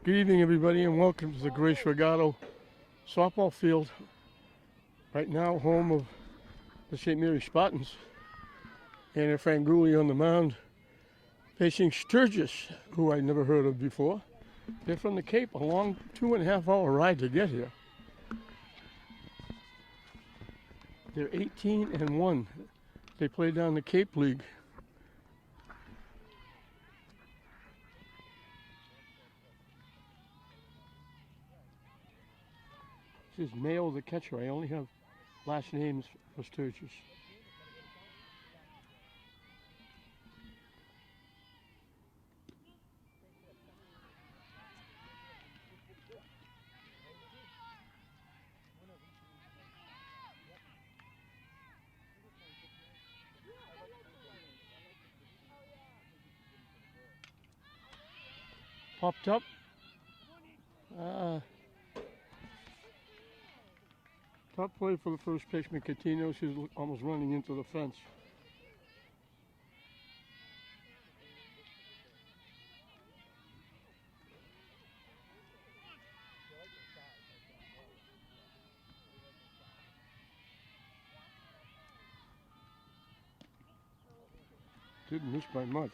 Good evening, everybody, and welcome to the Grace Regato softball field. Right now, home of the St. Mary Spartans. Anna Franguli on the mound, facing Sturgis, who I never heard of before. They're from the Cape, a long 2.5-hour ride to get here. They're 18-1. They play down the Cape League. This is Mayo, the catcher. I only have last names for Sturgis. Popped up. Top play for the first baseman, Catino. She's almost running into the fence. Didn't miss by much.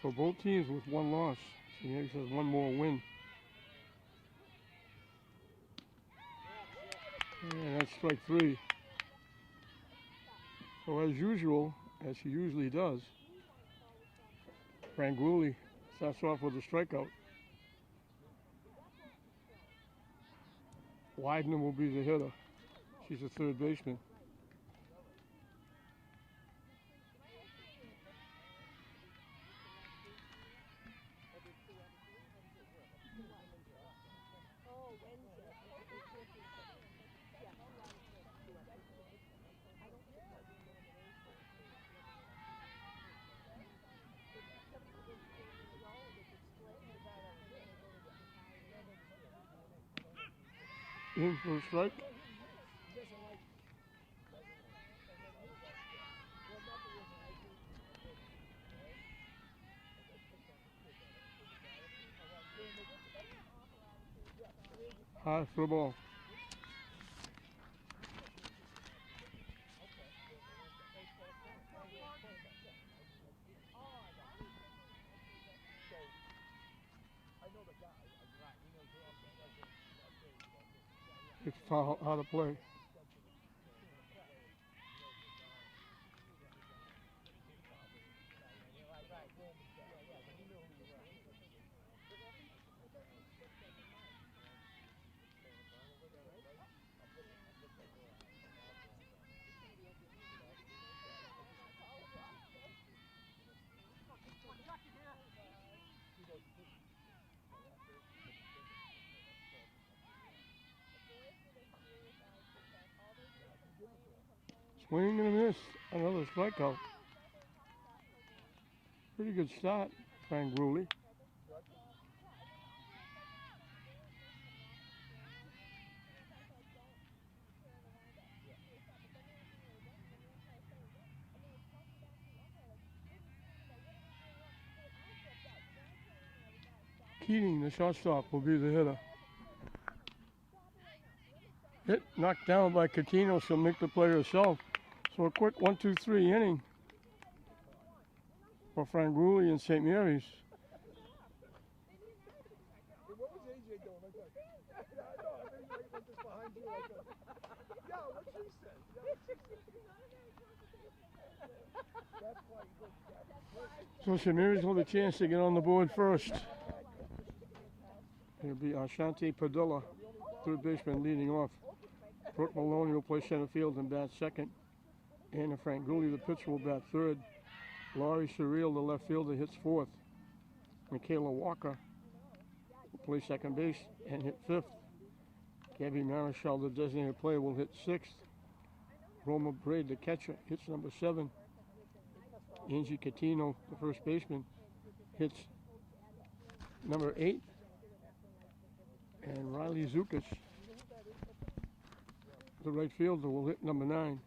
So both teams with one loss. St. Mary's has one more win. And that's strike three. So as usual, as he usually does, Franguli starts off with a strikeout. Widener will be the hitter. She's a third baseman. In for a strike. High for the ball. It's foul out of play. Swing and a miss. Another strikeout. Pretty good start, Franguli. Keating, the shortstop, will be the hitter. Hit knocked down by Catino. She'll make the play herself. So a quick 1-2-3 inning for Franguli and St. Mary's. So St. Mary's will have a chance to get on the board first. It'll be Ashante Padilla, third baseman, leading off. Brooke Maloney will play center field and bat second. Anna Franguli, the pitcher, will bat third. Laurie Surreal, the left fielder, hits fourth. Michaela Walker will play second base and hit fifth. Gabby Marichal, the designated player, will hit sixth. Roma Braid, the catcher, hits number 7. Angie Catino, the first baseman, hits number 8. And Riley Zukas, the right fielder, will hit number 9.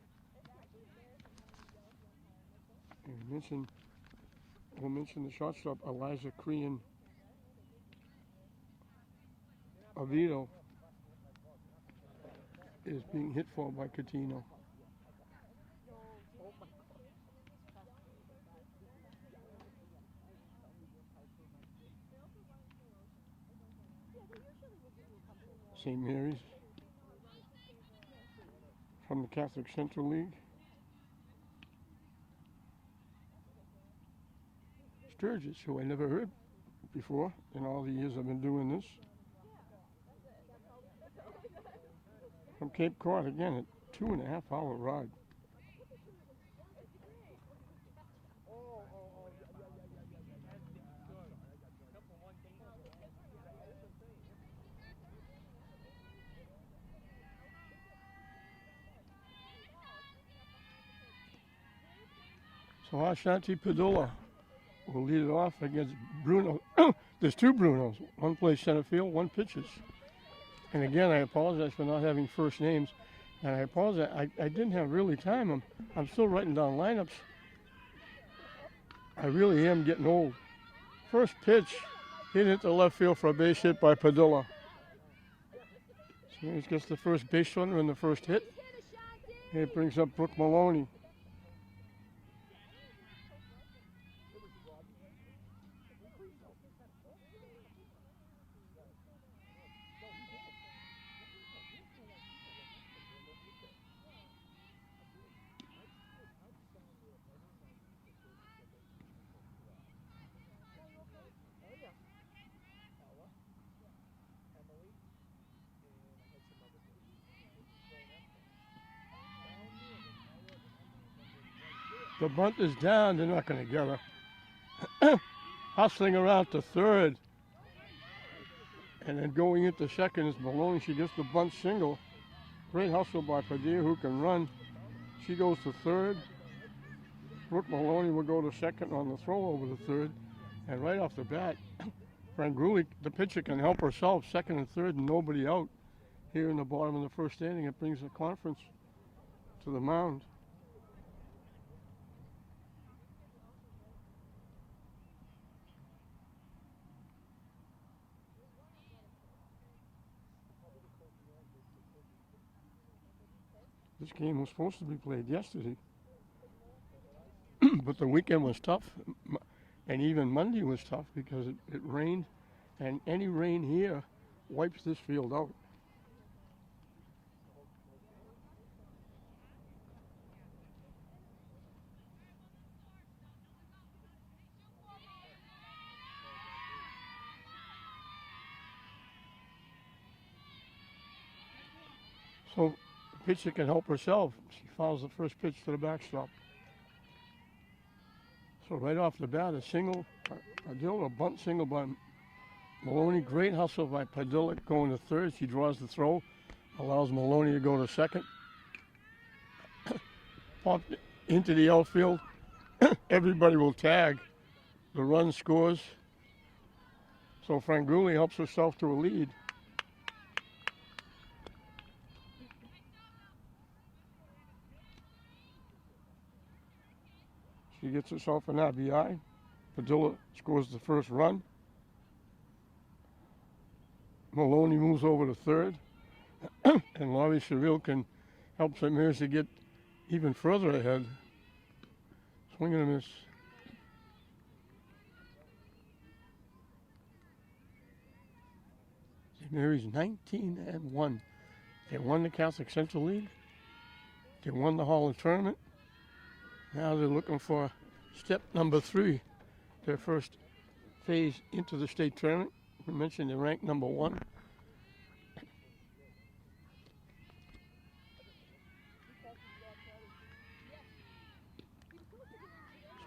And we'll mention the shortstop, Elijah Crean Avito, is being hit for by Catino. St. Mary's from the Catholic Central League. Sturgis, who I never heard before in all the years I've been doing this. From Cape Cod, again, a 2.5 hour ride. So Ashanti Padula will lead it off against Bruno. There's two Brunos. One plays center field, one pitches. And again, I apologize for not having first names. And I apologize, I didn't have really time. I'm still writing down lineups. I really am getting old. First pitch, hit into left field for a base hit by Padula. So he gets the first base runner in the first hit. And it brings up Brooke Maloney. The bunt is down, they're not going to get her. Hustling around to third. And then going into second is Maloney. She gets the bunt single. Great hustle by Padilla, who can run. She goes to third. Brooke Maloney will go to second on the throw over to third. And right off the bat, Franguli, the pitcher, can help herself. Second and third and nobody out. Here in the bottom of the first inning, it brings the conference to the mound. This game was supposed to be played yesterday, but the weekend was tough, and even Monday was tough because it rained, and any rain here wipes this field out. So the pitcher can help herself. She fouls the first pitch to the backstop. So right off the bat, a single, Padilla, a bunt single by Maloney. Great hustle by Padilla going to third. She draws the throw, allows Maloney to go to second. Popped into the outfield. Everybody will tag. The run scores. So Franguli helps herself to a lead. She gets herself an RBI. Padilla scores the first run. Maloney moves over to third. And Laurie Cyril can help St. Mary's to get even further ahead. Swing and a miss. St. Mary's 19-1. They won the Catholic Central League. They won the Hall of Tournament. Now they're looking for step number 3, their first phase into the state tournament. We mentioned they're ranked number 1.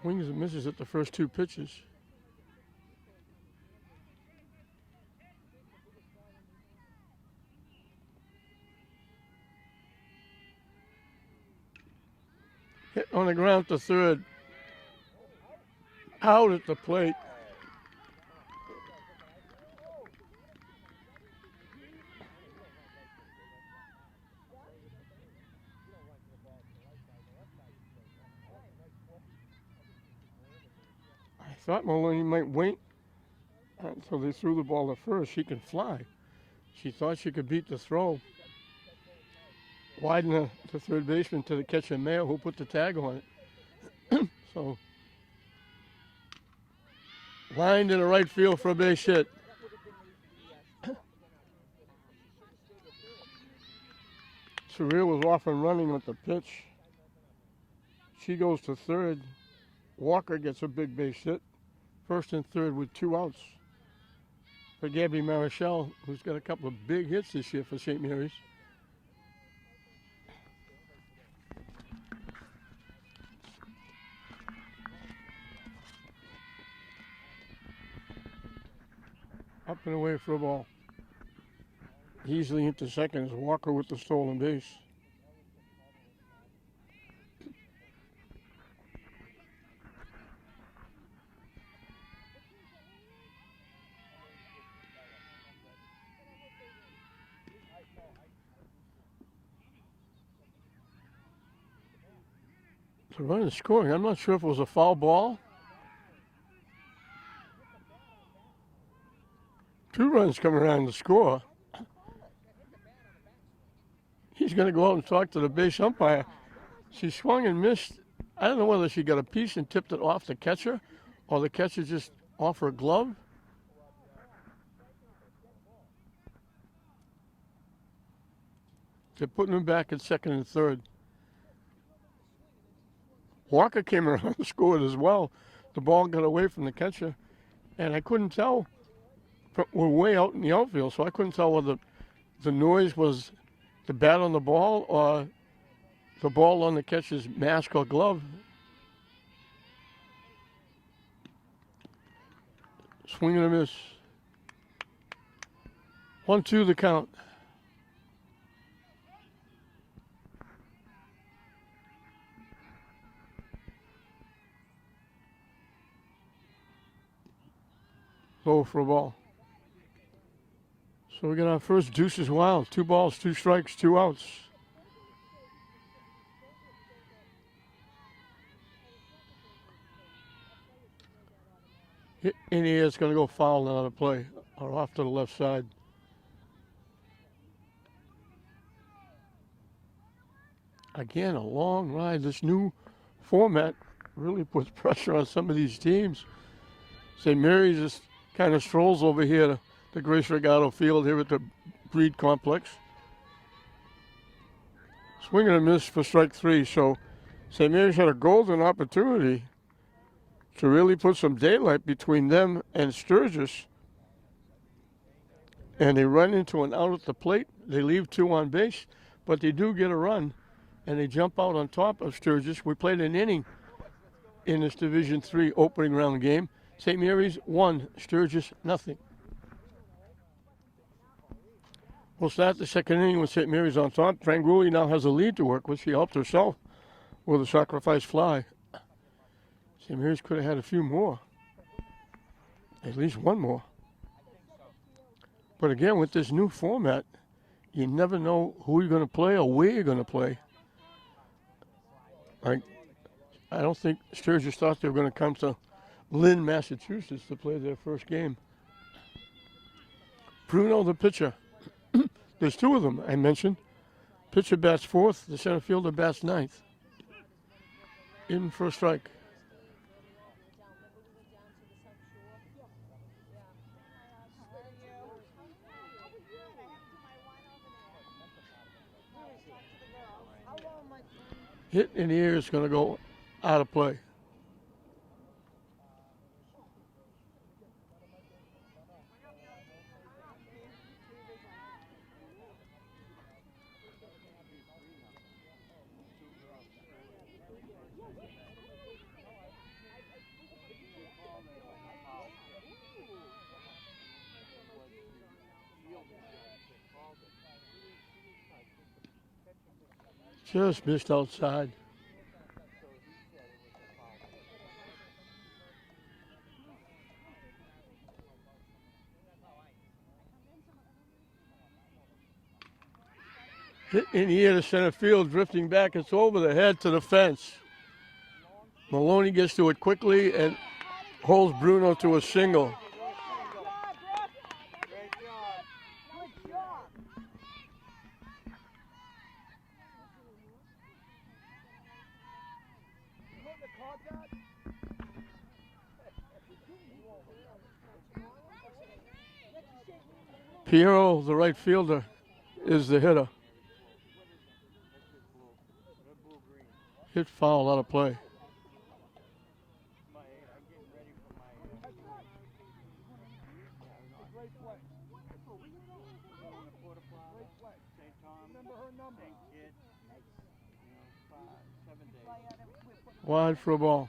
Swings and misses at the first 2 pitches. Hit on the ground to third. Out at the plate. thought Maloney might wait until they threw the ball to first. She can fly. She thought she could beat the throw. Widen the third baseman to the catcher, MIAA, who put the tag on it. So, lined in the right field for a base hit. Surreal was off and running with the pitch. She goes to third. Walker gets a big base hit. First and third with 2 outs for Gabby Marichal, who's got a couple of big hits this year for St. Mary's. Up and away for a ball. Easily into second is Walker with the stolen base. The run is scoring. I'm not sure if it was a foul ball. 2 runs coming around to score. He's going to go out and talk to the base umpire. She swung and missed. I don't know whether she got a piece and tipped it off the catcher or the catcher just off her glove. They're putting him back at second and third. Walker came around and scored as well. The ball got away from the catcher, and I couldn't tell. We're way out in the outfield, so I couldn't tell whether the noise was the bat on the ball or the ball on the catcher's mask or glove. Swing and a miss. 1-2 the count. Low for a ball. So we got our first deuces wild. 2 balls, 2 strikes, 2 outs. Hit in the air, it's going to go foul on the play or off to the left side. Again, a long ride. This new format really puts pressure on some of these teams. St. Mary's just kind of strolls over here to the Grace Regato Field here at the Breed Complex. Swing and a miss for strike 3. So St. Mary's had a golden opportunity to really put some daylight between them and Sturgis. And they run into an out at the plate. They leave 2 on base, but they do get a run, and they jump out on top of Sturgis. We played an inning in this Division III opening round game. St. Mary's 1, Sturgis 0. We'll start the second inning with St. Mary's on top. Franguli now has a lead to work with. She helped herself with a sacrifice fly. St. Mary's could have had a few more. At least one more. But again, with this new format, you never know who you're going to play or where you're going to play. I don't think Sturgis thought they were going to come to Lynn, Massachusetts to play their first game. Bruno, the pitcher. There's 2 of them, I mentioned. Pitcher bats 4th, the center fielder bats 9th. In for a strike. Hit in the air is going to go out of play. Just missed outside. Hit in the air to center field, drifting back. It's over the head to the fence. Maloney gets to it quickly and holds Bruno to a single. Piero, the right fielder, is the hitter. Hit foul out of play. Wide for a ball.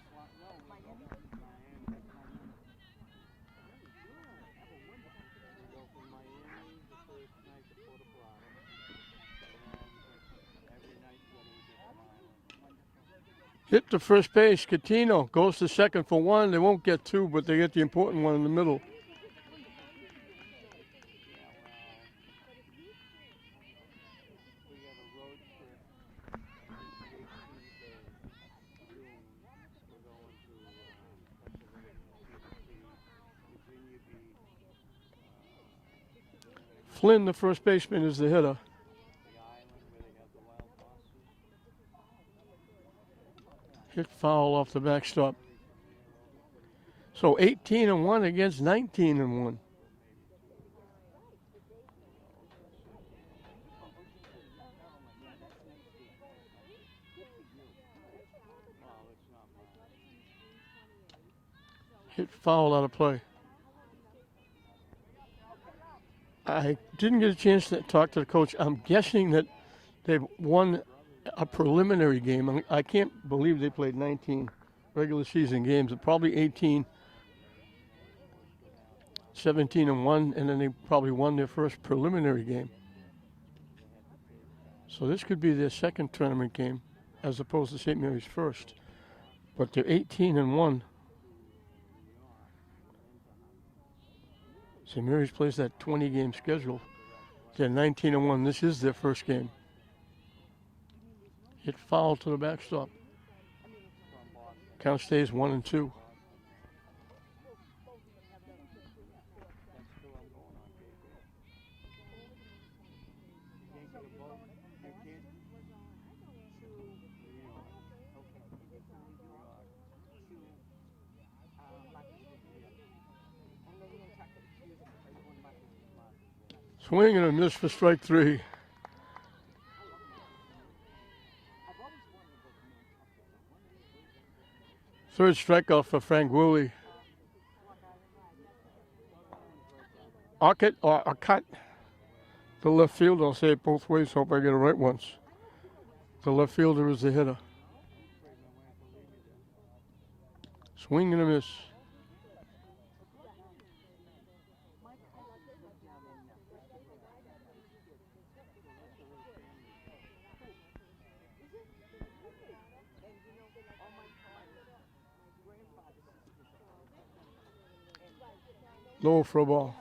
Hit to first base. Catino goes to second for one. They won't get two, but they get the important one in the middle. Flynn, the first baseman, is the hitter. Hit foul off the backstop. So 18-1 against 19-1. Hit foul out of play. I didn't get a chance to talk to the coach. I'm guessing that they've won a preliminary game. I can't believe they played 19 regular season games. Probably 18, 17-1, and then they probably won their first preliminary game. So this could be their second tournament game as opposed to St. Mary's first. But they're 18-1. St. Mary's plays that 20-game schedule. They're 19-1. This is their first game. Hit foul to the backstop. Count stays 1-2. Swing and a miss for strike three. Third strikeout for Frank Woolley. Arcott, the left fielder. I'll say it both ways. Hope I get it right once. The left fielder is the hitter. Swing and a miss. Low for a ball.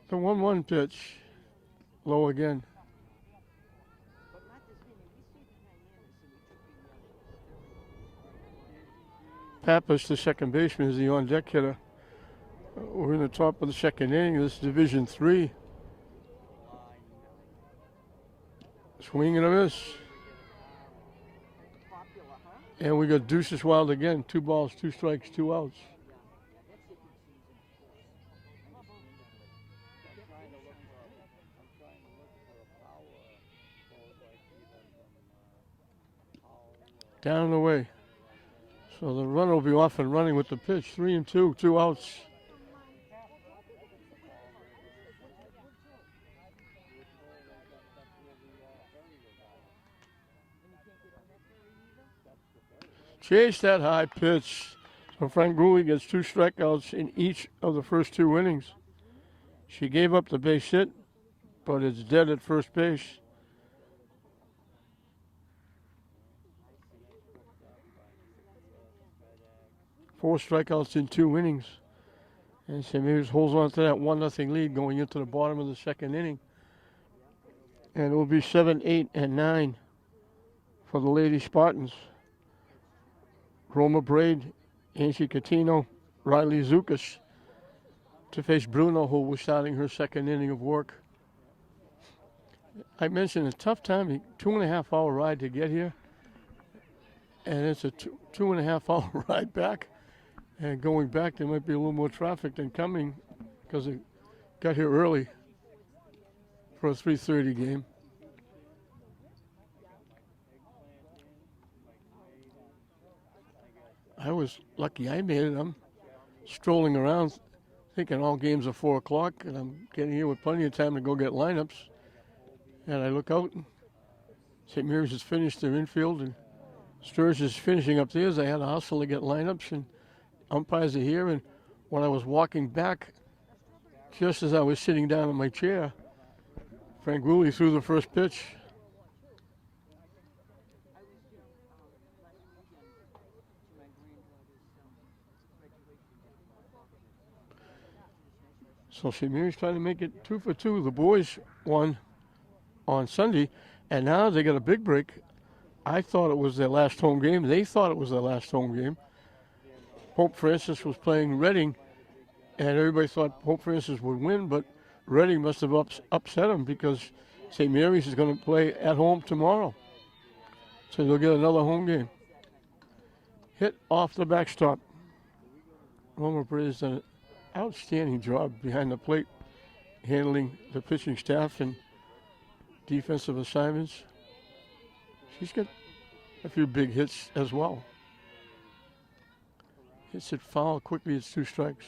The 1-1 pitch. Low again. Pappas, the second baseman, is the on-deck hitter. We're in the top of the second inning. This is Division III. Swing and a miss. And we got Deuces Wild again. 2 balls, 2 strikes, 2 outs. Down and away. So the runner will be off and running with the pitch. 3-2, 2 outs. Chase that high pitch. So Frank Gooley gets 2 strikeouts in each of the first 2 innings. She gave up the base hit, but it's dead at first base. Four strikeouts in 2 innings. And St. Mary's holds on to that 1-0 lead going into the bottom of the second inning. And it will be 7, 8, and 9 for the Lady Spartans. Roma Braid, Angie Catino, Riley Zukas to face Bruno, who was starting her second inning of work. I mentioned a tough time, 2.5 hour ride to get here. And it's a 2.5 hour ride back. And going back, there might be a little more traffic than coming because it got here early for a 3:30 game. I was lucky I made it. I'm strolling around thinking all games are 4 o'clock, and I'm getting here with plenty of time to go get lineups. And I look out, and St. Mary's has finished their infield, and Sturgis is finishing up theirs. I had to hustle to get lineups, and umpires are here. And when I was walking back, just as I was sitting down in my chair, Frank Woolley threw the first pitch. So St. Mary's trying to make it 2 for 2. The boys won on Sunday, and now they got a big break. I thought it was their last home game. They thought it was their last home game. Pope Francis was playing Reading, and everybody thought Pope Francis would win, but Reading must have upset them because St. Mary's is going to play at home tomorrow. So they'll get another home game. Hit off the backstop. Roma Braid has done an outstanding job behind the plate, handling the pitching staff and defensive assignments. She's got a few big hits as well. Hits it foul quickly, it's 2 strikes.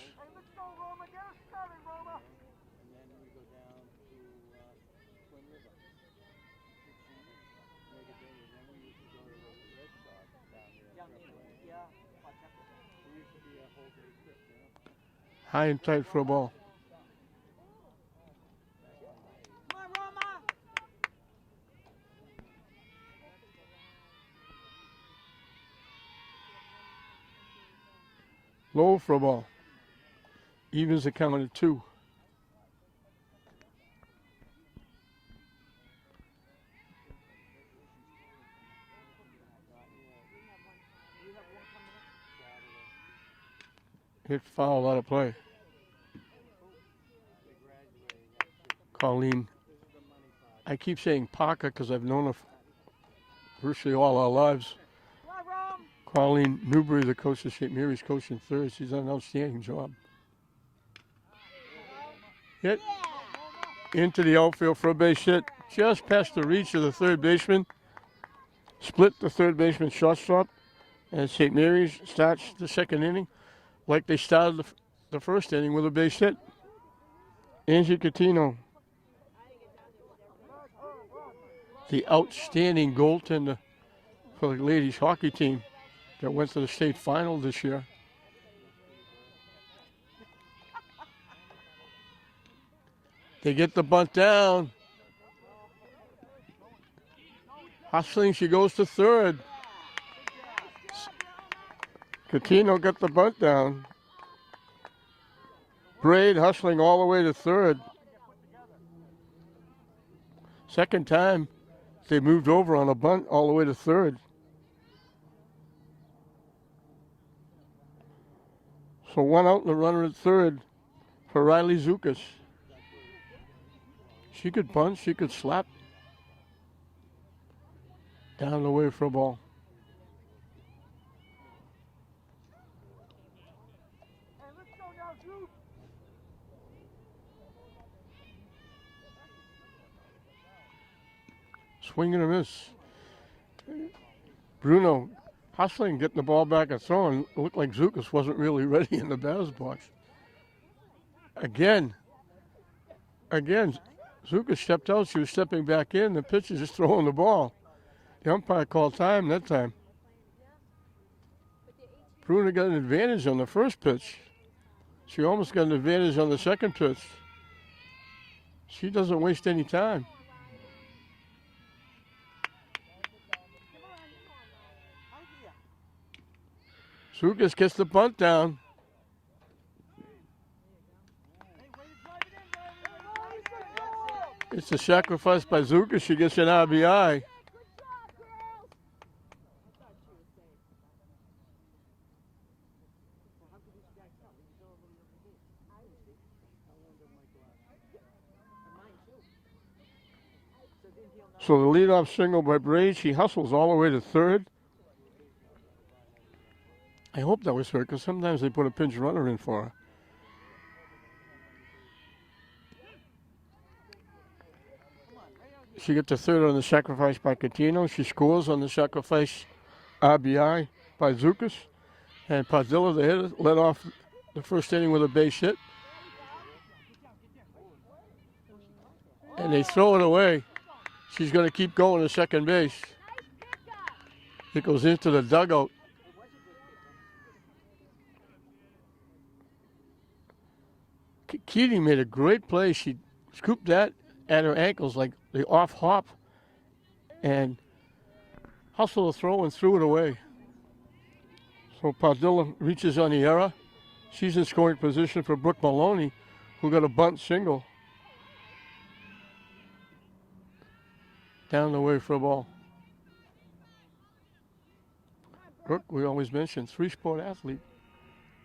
High and tight for a ball. Low for a ball. Evens the count at 2. Hit foul out of play. Colleen, I keep saying Parker because I've known her virtually all our lives. Colleen Newberry, the coach of St. Mary's, coaching third. She's done an outstanding job. Hit into the outfield for a base hit, just past the reach of the third baseman. Split the third baseman shortstop, and St. Mary's starts the second inning like they started the first inning with a base hit. Angie Catino, the outstanding goaltender for the ladies hockey team that went to the state final this year. They get the bunt down. Hustling, she goes to third. Catino got the bunt down. Braid hustling all the way to third. Second time they moved over on a bunt all the way to third. So 1 out and a runner at third for Riley Zukas. She could bunt, she could slap. Down the way for a ball. Swing and a miss. Bruno hustling, getting the ball back and throwing. It looked like Zukas wasn't really ready in the batter's box. Again, Zukas stepped out. She was stepping back in. The pitcher just throwing the ball. The umpire called time that time. Bruno got an advantage on the first pitch. She almost got an advantage on the second pitch. She doesn't waste any time. Zukas gets the bunt down. It's a sacrifice by Zuka. She gets an RBI. So the leadoff single by Braid. She hustles all the way to third. I hope that was her, because sometimes they put a pinch runner in for her. She gets to third on the sacrifice by Catino. She scores on the sacrifice RBI by Zukas. And Padilla, the hitter, led off the first inning with a base hit. And they throw it away. She's going to keep going to second base. It goes into the dugout. Keating made a great play. She scooped that at her ankles like the off hop and hustled a throw and threw it away. So Padilla reaches on the error. She's in scoring position for Brooke Maloney, who got a bunt single. Down the way for a ball. Brooke, we always mention, three-sport athlete.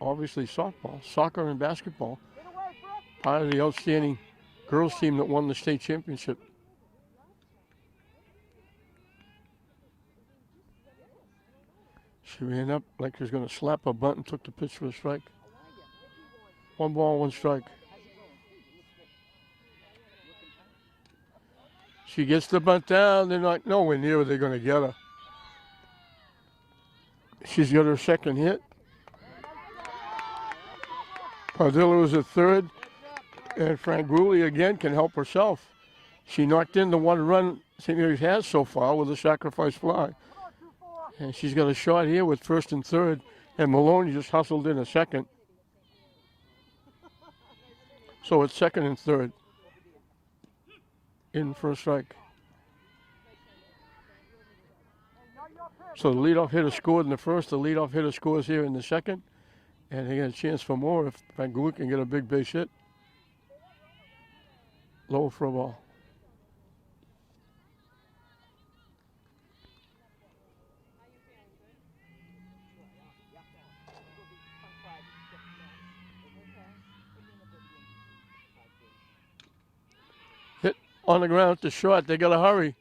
Obviously softball, soccer, and basketball. Part of the outstanding girls team that won the state championship. She ran up like she was going to slap a bunt and took the pitch for a strike. 1 ball, 1 strike. She gets the bunt down. They're not nowhere near where they're going to get her. She's got her second hit. Padilla was at third. And Franguli again can help herself. She knocked in the 1 run St. Mary's has so far with a sacrifice fly. And she's got a shot here with first and third. And Maloney just hustled in a second. So it's second and third. In for a strike. So the leadoff hitter scored in the first. The leadoff hitter scores here in the second. And they get a chance for more if Franguli can get a big base hit. Low for a ball. Hit on the ground to short. They got to hurry.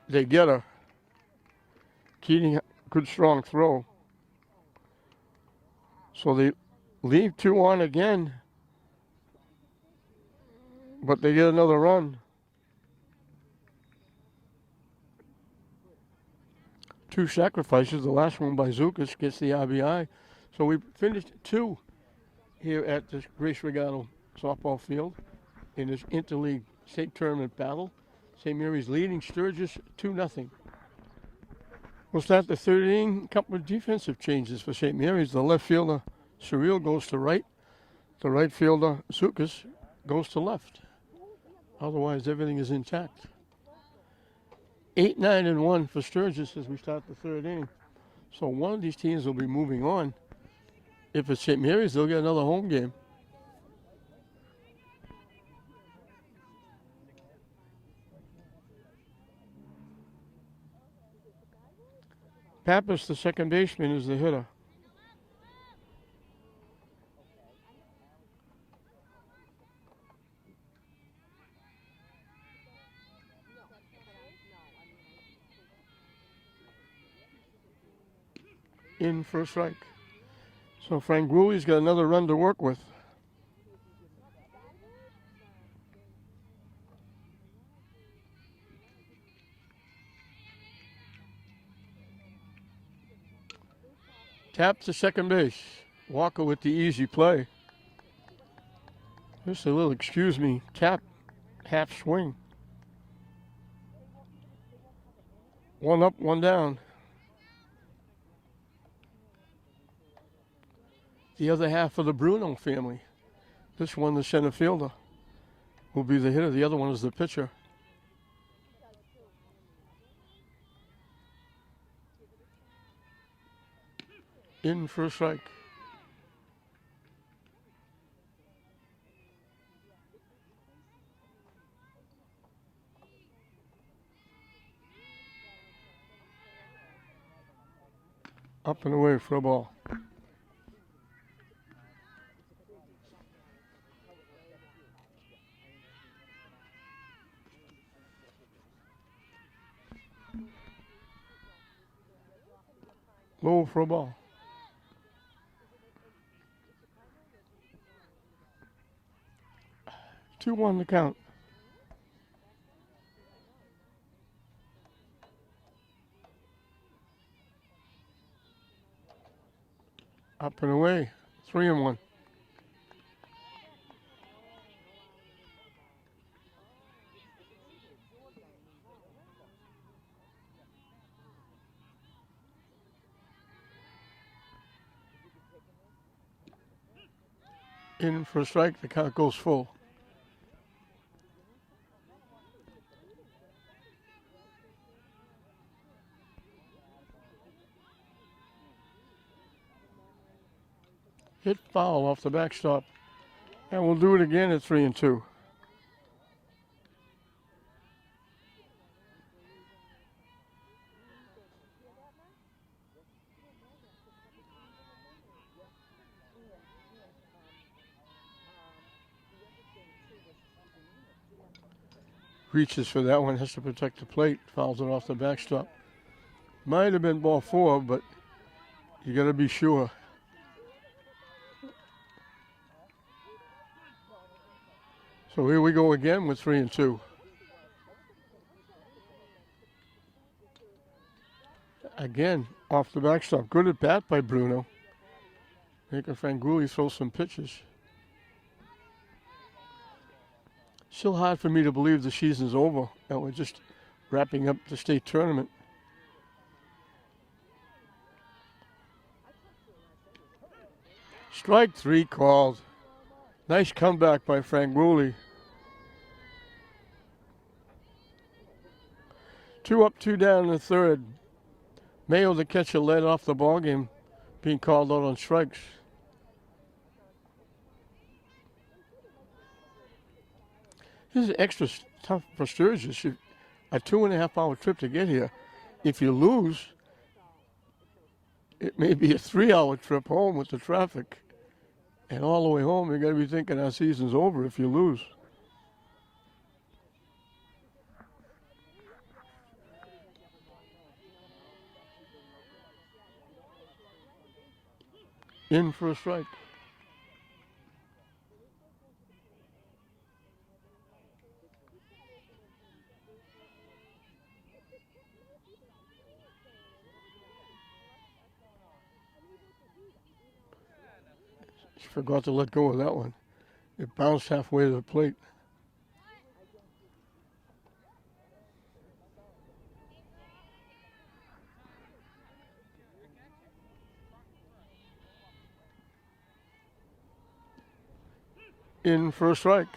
They get her. Keating, good strong throw. So they leave 2 on again. But they get another run. 2 sacrifices. The last one by Zukas gets the RBI. So we finished 2 here at this Grace Regato softball field in this interleague state tournament battle. St. Mary's leading Sturgis 2-0. We'll start the third inning. A couple of defensive changes for St. Mary's. The left fielder, Surreal, goes to right. The right fielder, Zukas, goes to left. Otherwise, everything is intact. 8-9-1 for Sturgis as we start the third inning. So one of these teams will be moving on. If it's St. Mary's, they'll get another home game. Pappas, the second baseman, is the hitter. In for a strike. So Frank Grueley's got another run to work with. Tap to second base. Walker with the easy play. Just a little, excuse me, tap, half swing. 1 up, 1 down. The other half of the Bruno family. This one, the center fielder, will be the hitter. The other one is the pitcher. In for a strike. Up and away for a ball. Low for a ball. Two one to count. Up and away. 3-1. In for a strike, the count goes full. Hit foul off the backstop. And we'll do it again at 3-2. Reaches for that one, has to protect the plate, fouls it off the backstop. Might have been ball 4, but you got to be sure. So here we go again with 3-2. Again, off the backstop. Good at bat by Bruno. Making Franguli throw some pitches. Still hard for me to believe the season's over and we're just wrapping up the state tournament. Strike 3 called. Nice comeback by Franguli. 2 up, 2 down in the third. Mayo, the catcher, led off the ballgame, being called out on strikes. This is extra tough for Sturgis. A 2.5-hour trip to get here. If you lose, it may be a 3-hour trip home with the traffic. And all the way home, you're going to be thinking our season's over if you lose. In for a strike. Forgot to let go of that one. It bounced halfway to the plate. In for a strike.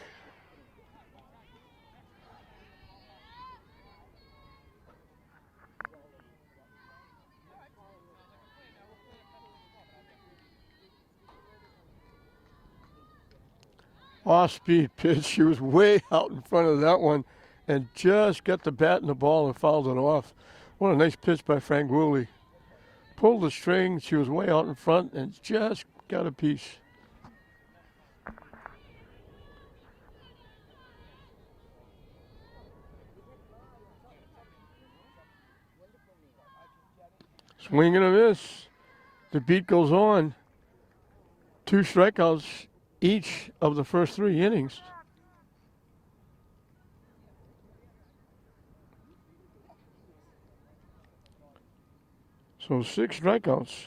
Off-speed pitch. She was way out in front of that one and just got the bat in the ball and fouled it off. What a nice pitch by Franguli. Pulled the string. She was way out in front and just got a piece. Swing and a miss. The beat goes on. 2 strikeouts each of the first 3 innings. So 6 strikeouts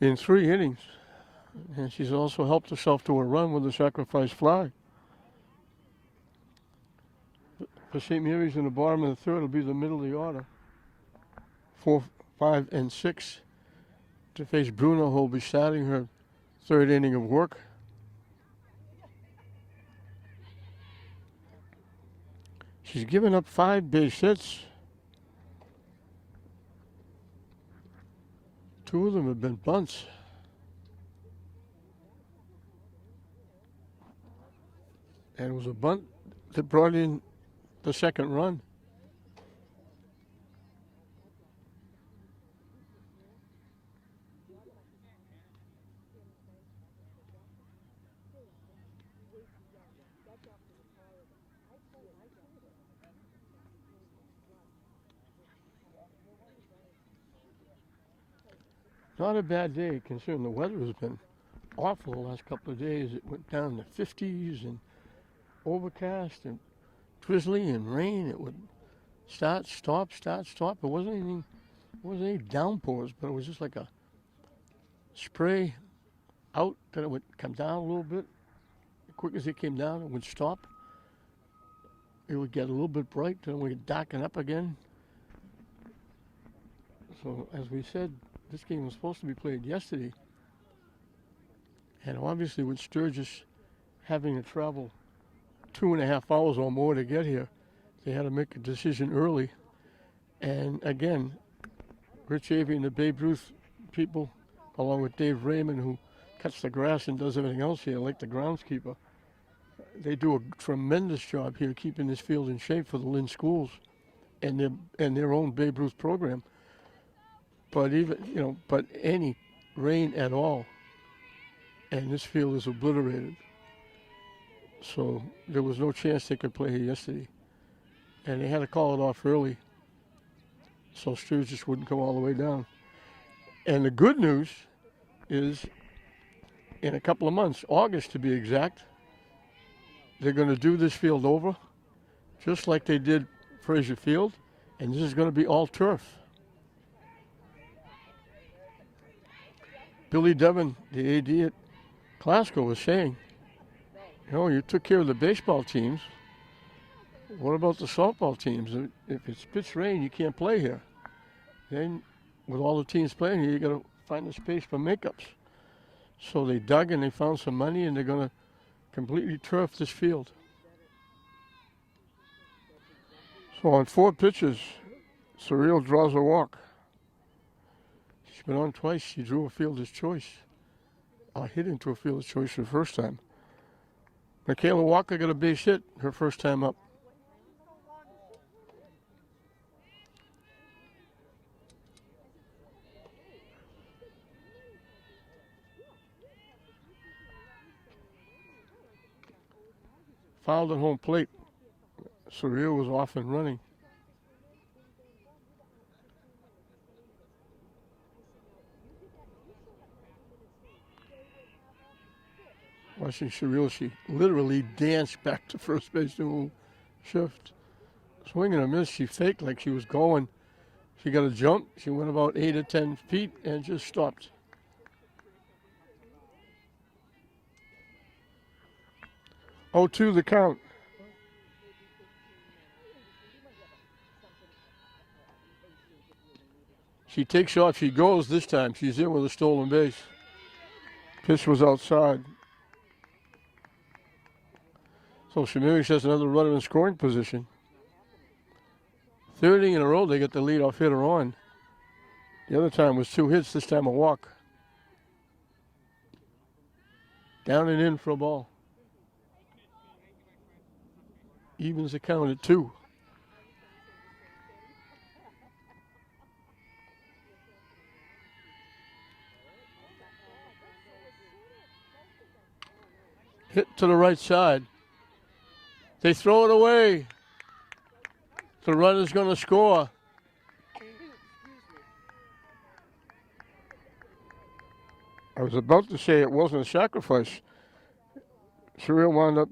in 3 innings. And she's also helped herself to a run with a sacrifice fly. For St. Mary's in the bottom of the third, it'll be the middle of the order. 4, 5, and 6 to face Bruno, who will be starting her 3rd inning of work. She's given up 5 base hits. 2 of them have been bunts. And it was a bunt that brought in the 2nd run. Not a bad day considering the weather has been awful the last couple of days. It went down to 50s and overcast and drizzly and rain. It would start, stop, start, stop. It wasn't any downpours, but it was just like a spray out, then it would come down a little bit. As quick as it came down, it would stop. It would get a little bit bright, then it would darken up again. So as we said, this game was supposed to be played yesterday. And obviously with Sturgis having to travel 2.5 hours or more to get here, they had to make a decision early. And again, Rich Avey and the Babe Ruth people, along with Dave Raymond, who cuts the grass and does everything else here, like the groundskeeper, they do a tremendous job here keeping this field in shape for the Lynn schools and their own Babe Ruth program. But but any rain at all, and this field is obliterated. So there was no chance they could play here yesterday. And they had to call it off early so Sturgis wouldn't come all the way down. And the good news is in a couple of months, August to be exact, they're going to do this field over just like they did Fraser Field, and this is going to be all turf. Billy Devon, the AD at Glasgow, was saying, you took care of the baseball teams. What about the softball teams? If it's pitch rain, you can't play here. Then with all the teams playing here, you got to find a space for makeups. So they dug and they found some money, and they're going to completely turf this field. So on 4 pitches, Surreal draws a walk. She's been on twice. She drew a fielder's choice. Hit into a fielder's choice for the first time. Michaela Walker got a base hit her first time up. Fouled at home plate. Surreal was off and running. Watching Surreal, she literally danced back to first base to shift. Swing and a miss, she faked like she was going. She got a jump. She went about 8 or 10 feet and just stopped. Oh, 2 the count. She takes off. She goes this time. She's in with a stolen base. Pitch was outside. So Shamiris has another runner in scoring position. 3rd inning in a row, they get the leadoff hitter on. The other time was 2 hits, this time a walk. Down and in for a ball. Evens the count at 2. Hit to the right side. They throw it away. The runner's going to score. I was about to say it wasn't a sacrifice. Surreal wound up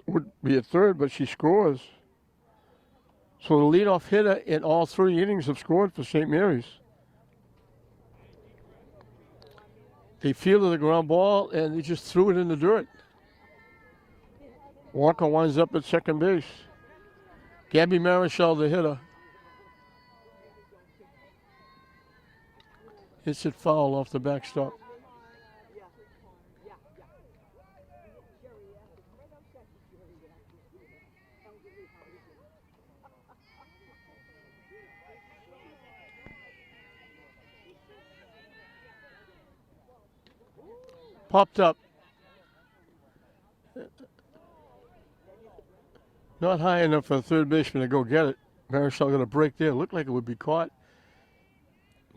would be at 3rd, but she scores. So the leadoff hitter in all 3 innings have scored for St. Mary's. They fielded the ground ball and they just threw it in the dirt. Walker winds up at second base. Gabby Marichal, the hitter. Hits it foul off the backstop. Popped up. Not high enough for the third baseman to go get it. Marichal got a break there. Looked like it would be caught.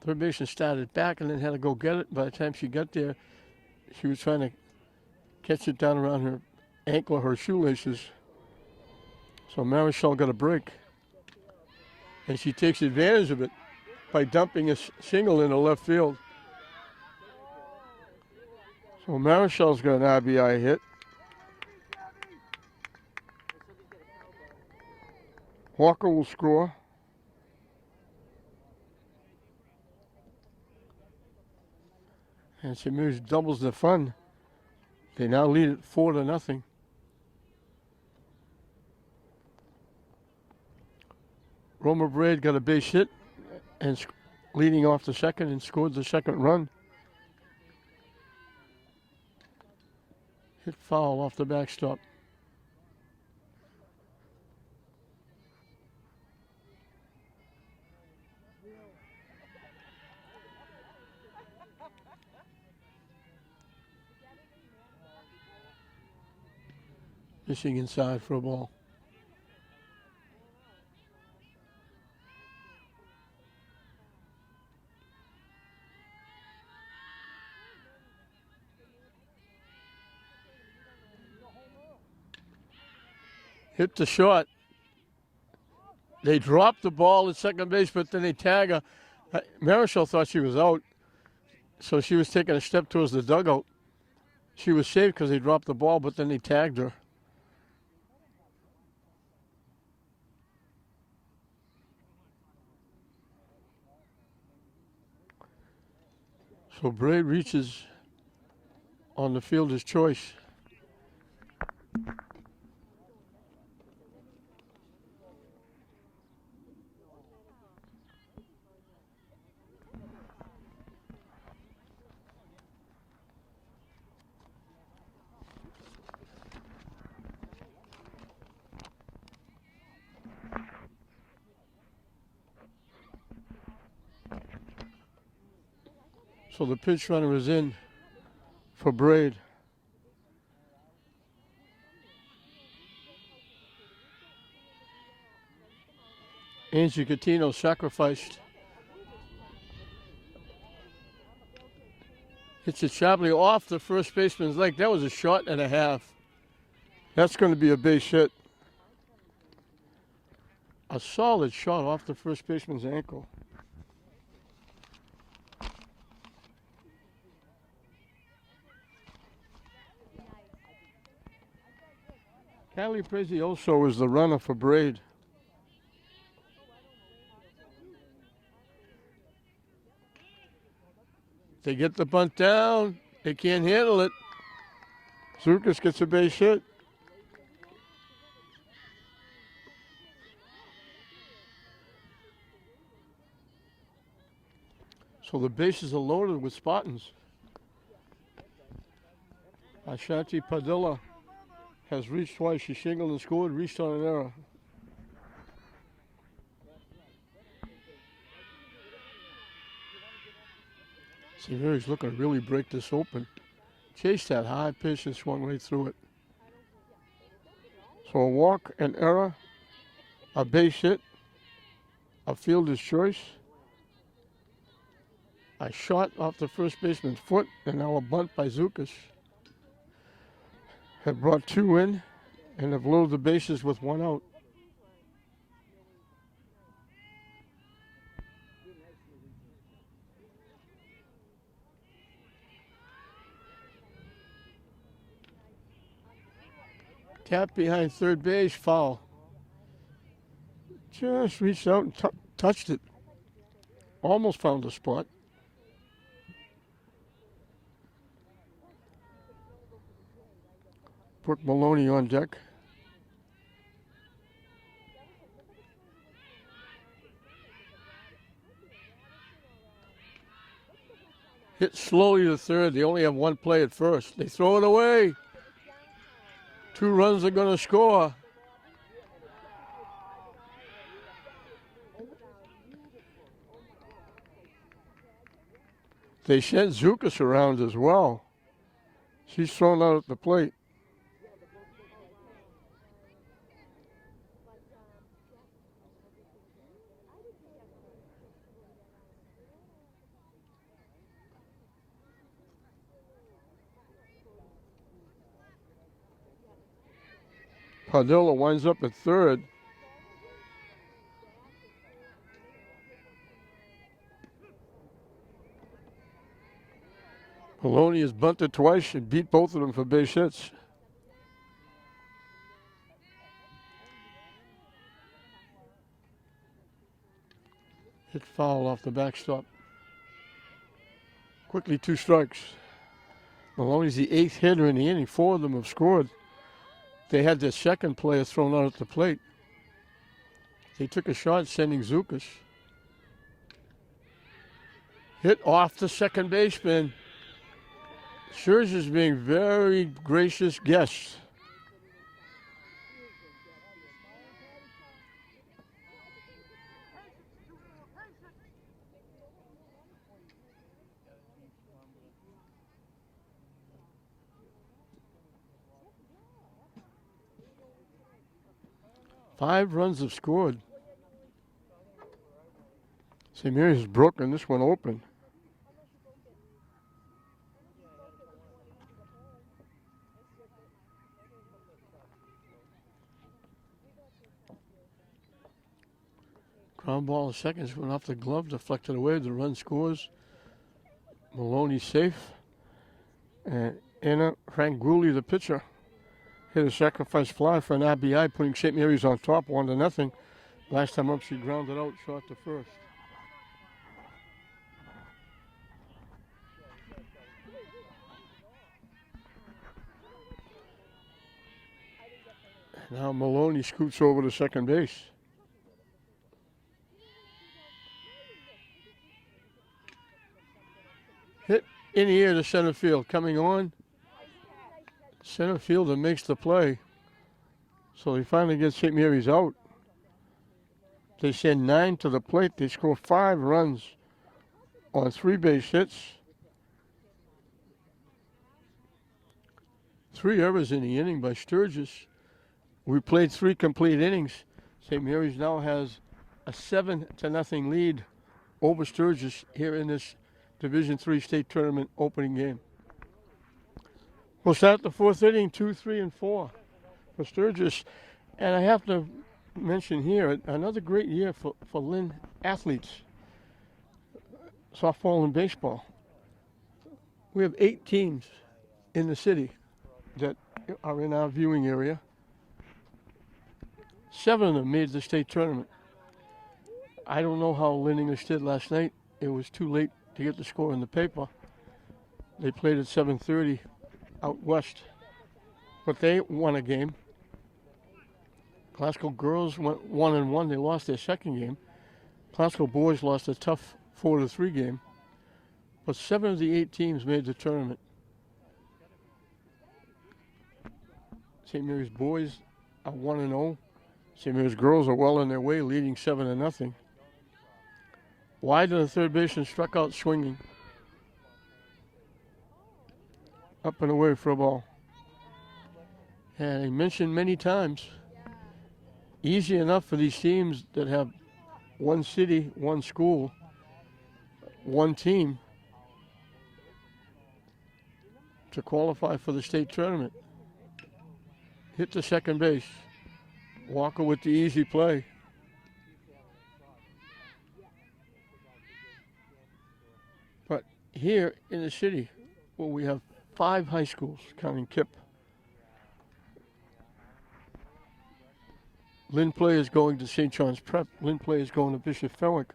Third baseman started back and then had to go get it. By the time she got there, she was trying to catch it down around her ankle or her shoelaces. So Marichal got a break. And she takes advantage of it by dumping a single into left field. So Marichel's got an RBI hit. Walker will score. And St. Mary's doubles the fun. They now lead it 4-0. Roma Braid got a base hit and leading off the second and scored the second run. Hit foul off the backstop. Missing inside for a ball. Hit the shot. They dropped the ball at second base, but then they tag her. Marichel thought she was out, so she was taking a step towards the dugout. She was safe because they dropped the ball, but then they tagged her. So Braid reaches on the fielder's choice. So the pitch runner is in for Braid. Angie Catino sacrificed. Hits it sharply off the first baseman's leg. That was a shot and a half. That's going to be a base hit. A solid shot off the first baseman's ankle. Callie Prezioso is the runner for Braid. They get the bunt down. They can't handle it. Zukas gets a base hit. So the bases are loaded with Spartans. Ashanti Padilla has reached twice. She singled and scored, reached on an error. St. Mary's looking to really break this open. Chased that high pitch and swung right through it. So a walk, an error, a base hit, a fielder's choice, a shot off the first baseman's foot, and now a bunt by Zukas. Have brought two in and have loaded the bases with one out. Tap behind third base, foul. Just reached out and touched it. Almost found a spot. Brooke Maloney on deck. Hit slowly to third. They only have one play at first. They throw it away. 2 runs are going to score. They sent Zukas around as well. She's thrown out at the plate. Padilla winds up at third. Maloney has bunted twice and beat both of them for base hits. Hit foul off the backstop. Quickly 2 strikes. Maloney's the 8th hitter in the inning. 4 of them have scored. They had their second player thrown out at the plate. They took a shot sending Zukas. Hit off the second baseman. Sturgis being very gracious guests. Five runs have scored. St. Mary's has broken this one open. Ground ball in seconds went off the glove, deflected away. The run scores. Maloney safe. And Anna Franguli, the pitcher, hit a sacrifice fly for an RBI, putting St. Mary's on top 1-0. Last time up, she grounded out short to first. Now Maloney scoots over to second base. Hit in the air to center field. Coming on. Center fielder makes the play. So he finally gets St. Mary's out. They send 9 to the plate. They score 5 runs on 3 base hits. 3 errors in the inning by Sturgis. We played 3 complete innings. St. Mary's now has a 7-0 lead over Sturgis here in this Division III state tournament opening game. We'll start the 4th inning, 2, 3, and 4 for Sturgis. And I have to mention here, another great year for Lynn athletes, softball and baseball. We have 8 teams in the city that are in our viewing area. 7 of them made the state tournament. I don't know how Lynn English did last night. It was too late to get the score in the paper. They played at 7:30 out west, but they won a game. Glasgow girls went 1-1. They lost their second game. Glasgow boys lost a tough 4-3 game, but 7 of the 8 teams made the tournament. St. Mary's boys are 1-0. St. Mary's girls are well on their way, leading 7-0. Wide to the third baseman, struck out swinging. Up and away for a ball. And I mentioned many times, easy enough for these teams that have one city, one school, one team to qualify for the state tournament. Hit to second base. Walker with the easy play. But here in the city, where we have 5 high schools, counting KIPP, Lynn Play is going to St. John's Prep. Lynn Play is going to Bishop Fenwick.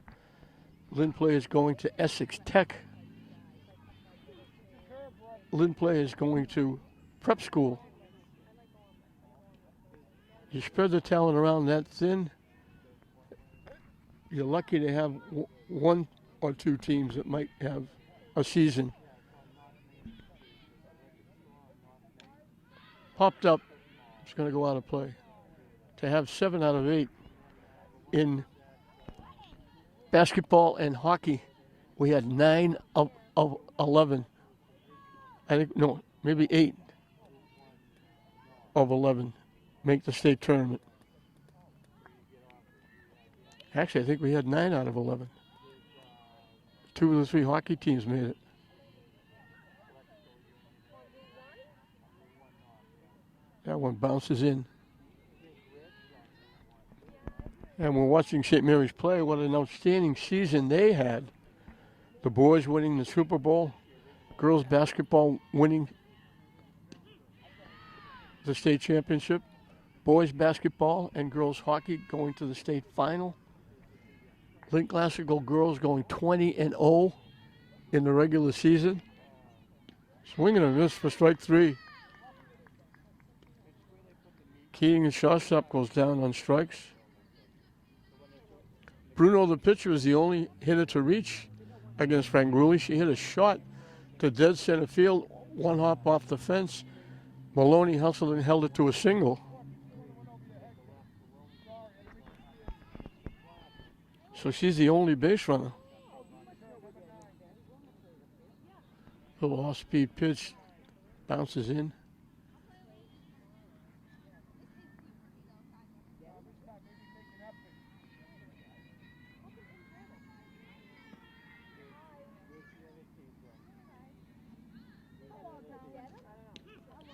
Lynn Play is going to Essex Tech. Lynn Play is going to prep school. You spread the talent around that thin, you're lucky to have 1 or 2 teams that might have a season. Popped up, it's going to go out of play. To have 7 out of 8 in basketball and hockey, we had 9 of 11. I think, no, maybe 8 of 11 make the state tournament. Actually, I think we had 9 out of 11. 2 of the 3 hockey teams made it. That one bounces in. And we're watching St. Mary's play. What an outstanding season they had. The boys winning the Super Bowl. girls basketball winning the state championship. Boys basketball and girls hockey going to the state final. Link Classical girls going 20-0 in the regular season. Swinging a miss for strike three. Keating, the shortstop, goes down on strikes. Bruno, the pitcher, is the only hitter to reach against Frangulli. She hit a shot to dead center field, one hop off the fence. Maloney hustled and held it to a single. So she's the only base runner. Little off-speed pitch, bounces in.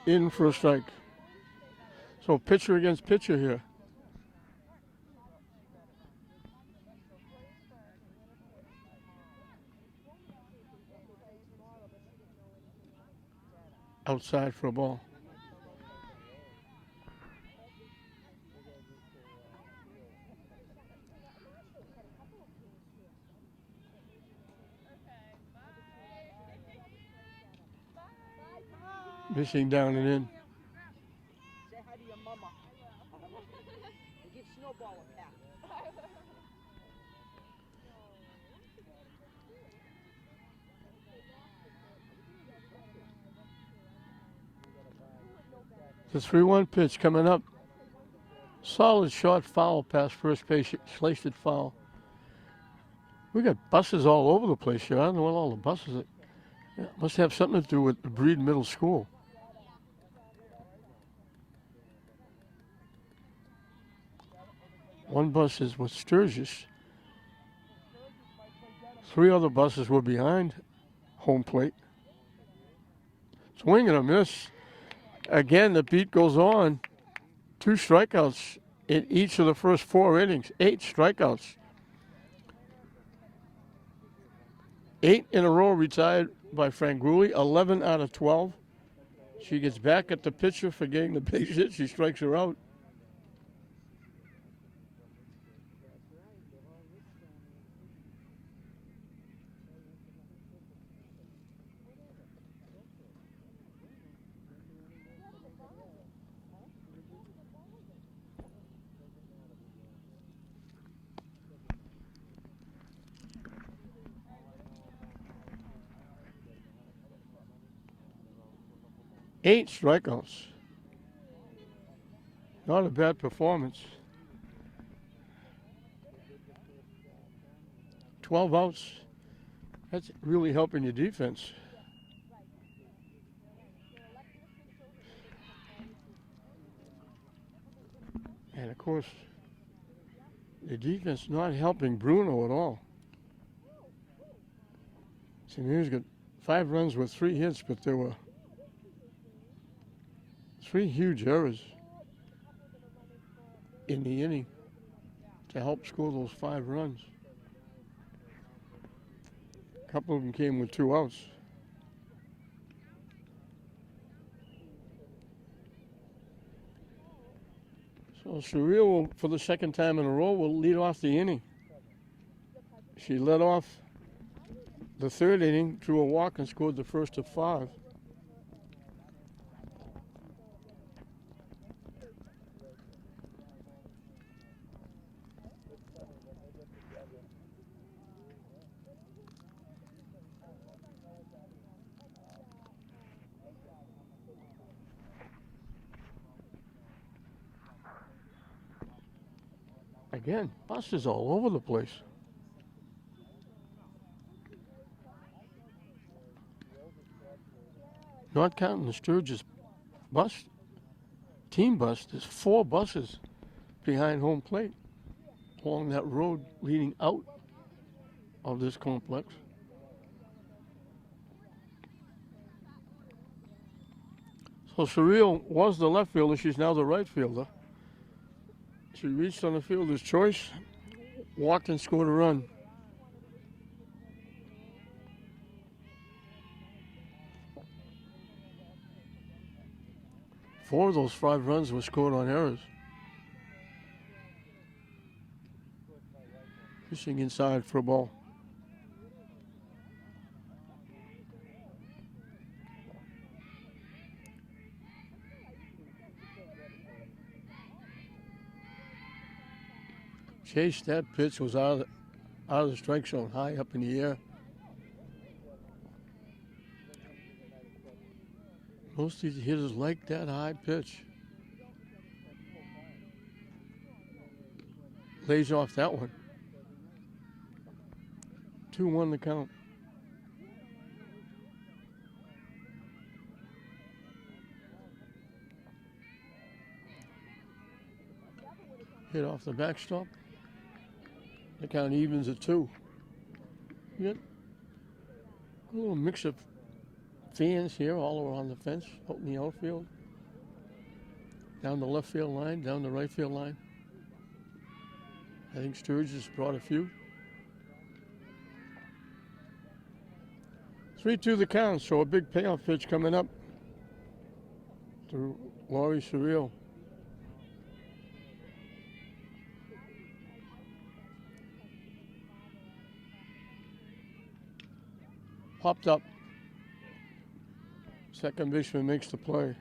In for a strike. So pitcher against pitcher here. Outside for a ball. Missing down and in. Say hi to your mama. Give Snowball a pat. The 3-1 pitch coming up. Solid short foul past first base. Sliced it foul. We got buses all over the place here. I don't know what all the buses are. Yeah, must have something to do with the Breed Middle School. One bus is with Sturgis. 3 other buses were behind home plate. Swing and a miss. Again, the beat goes on. 2 strikeouts in each of the first 4 innings. 8 strikeouts. 8 in a row retired by Frangulli. 11 out of 12. She gets back at the pitcher for getting the base hit. She strikes her out. Eight strikeouts. Not a bad performance. 12 outs. That's really helping your defense. And of course, the defense not helping Bruno at all. He's got 5 runs with 3 hits, but there were 3 huge errors in the inning to help score those 5 runs. A couple of them came with 2 outs. So Surreal, for the second time in a row, will lead off the inning. She led off the 3rd inning, drew a walk, and scored the first of 5. Again, buses all over the place. Not counting the Sturgis bus, team bus, there's 4 buses behind home plate along that road leading out of this complex. So Surreal was the left fielder, she's now the right fielder. She reached on the fielder's choice, walked and scored a run. 4 of those 5 runs were scored on errors. Fishing inside for a ball. Chase, that pitch was out of the strike zone, high up in the air. Most of these hitters like that high pitch. Lays off that one. 2-1 the count. Hit off the backstop. The count evens at 2. You got a little mix of fans here all around the fence, out in the outfield. Down the left field line, down the right field line. I think Sturgis brought a few. 3-2 the count, so a big payoff pitch coming up to Laurie Surreal. Popped up. Second baseman makes the play.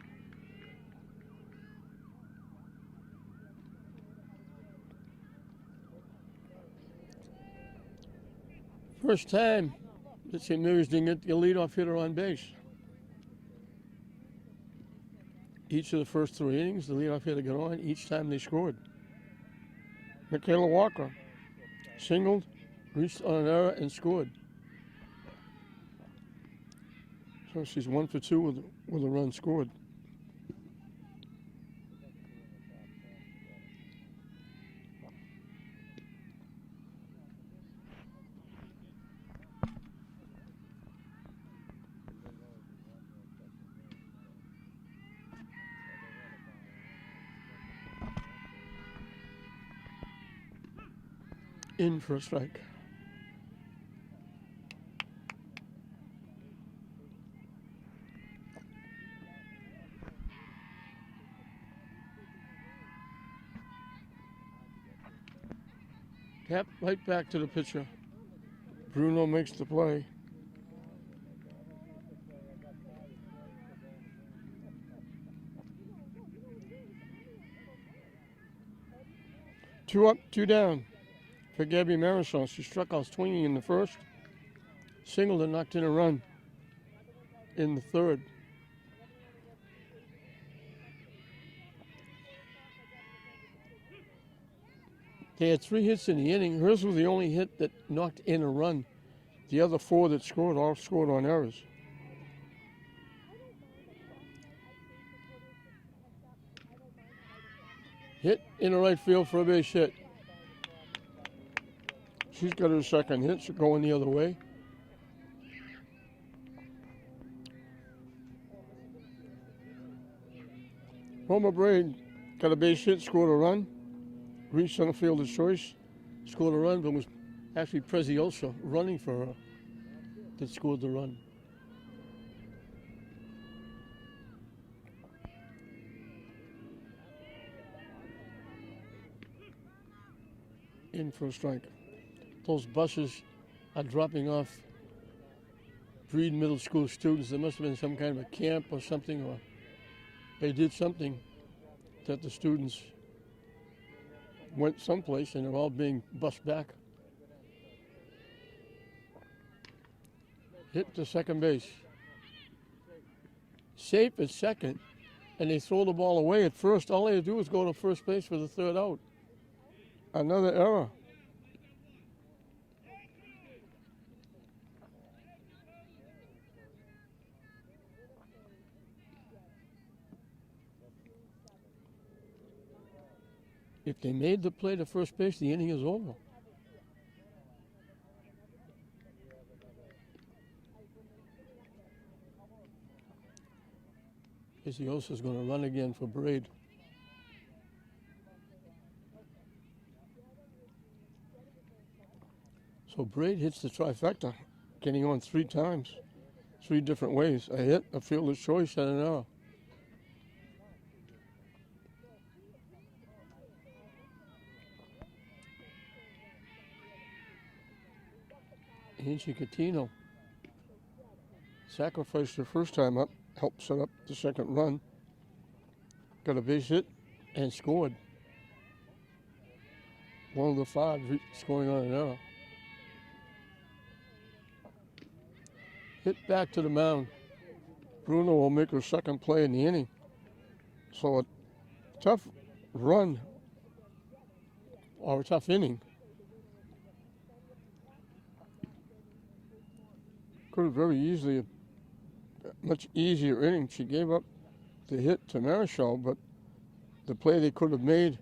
First time that St. Mary's didn't get the leadoff hitter on base. Each of the first 3 innings, the leadoff hitter got on. Each time they scored. Michaela Walker singled, reached on an error, and scored. So she's 1 for 2 with a run scored. In for a strike. Tap right back to the pitcher. Bruno makes the play. Two up, 2 down for Gabby Marisol. She struck out swinging in the first, singled and knocked in a run in the third. They had 3 hits in the inning. Hers was the only hit that knocked in a run. The other 4 that scored all scored on errors. Hit in the right field for a base hit. She's got her second hit, so going the other way. Homer Braid got a base hit, scored a run. Reached center fielder's choice, scored a run, but was actually Preziosa running for her that scored the run. In for a strike. Those buses are dropping off Breed Middle School students. There must have been some kind of a camp or something, or they did something that the students went someplace and they're all being bused back. Hit to second base. Safe at second, and they throw the ball away at first. All they had to do was go to first base for the 3rd out. Another error. If they made the play to first base, the inning is over. Preziosa is going to run again for Braid. So Braid hits the trifecta, getting on 3 times, 3 different ways. A hit, a fielder's choice, and an error. Angie Catino sacrificed her first time up, helped set up the second run, got a base hit, and scored. One of the 5 scoring on an error. Hit back to the mound. Bruno will make her second play in the inning. So a tough run, or a tough inning. Could have very easily, a much easier inning. She gave up the hit to Marichal, but the play they could have made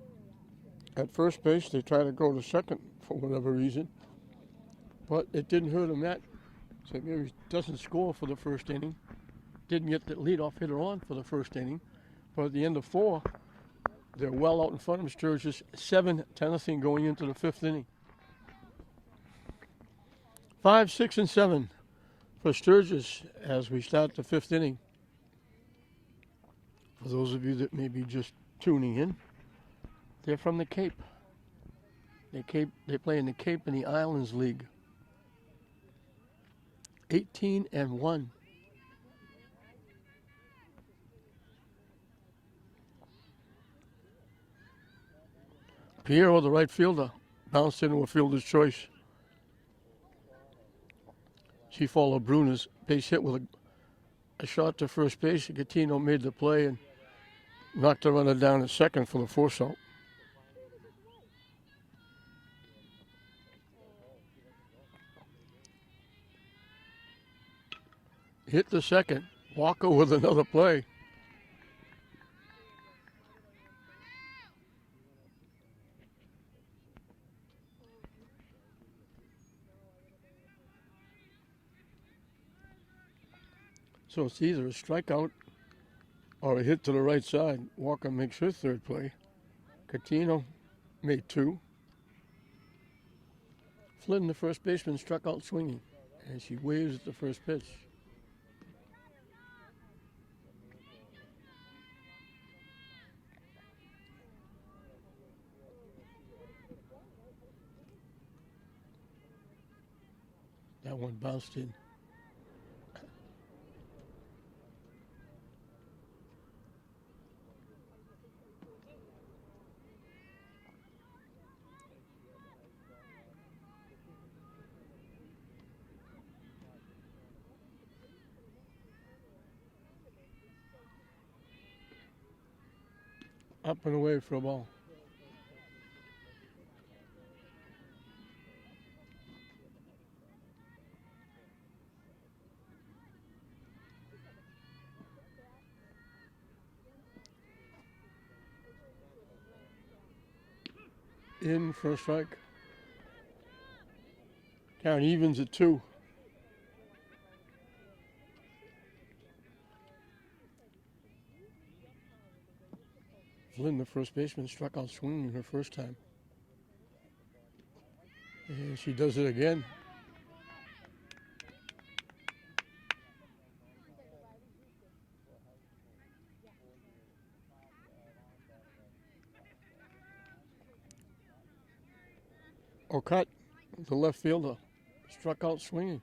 at first base, they tried to go to second for whatever reason. But it didn't hurt them that. St. Mary's doesn't score for the first inning. Didn't get the leadoff hitter on for the first inning. But at the end of 4, they're well out in front of Sturgis, 7-0 going into the 5th inning. 5, 6, and 7 for Sturgis as we start the 5th inning. For those of you that may be just tuning in, they're from the Cape. They play in the Cape and the Islands League. 18-1. Piero, the right fielder, bounced into a fielder's choice. She followed Bruner's base hit with a shot to first base. Gattino made the play and knocked the runner down at second for the force out. Hit the second. Walker with another play. So it's either a strikeout or a hit to the right side. Walker makes her third play. Catino made 2. Flynn, the first baseman, struck out swinging, and she waves at the first pitch. That one bounced in. Up and away for a ball. In for a strike. Count evens at 2. Flynn, the first baseman, struck out swinging her first time. And she does it again. Ocut, the left fielder, struck out swinging.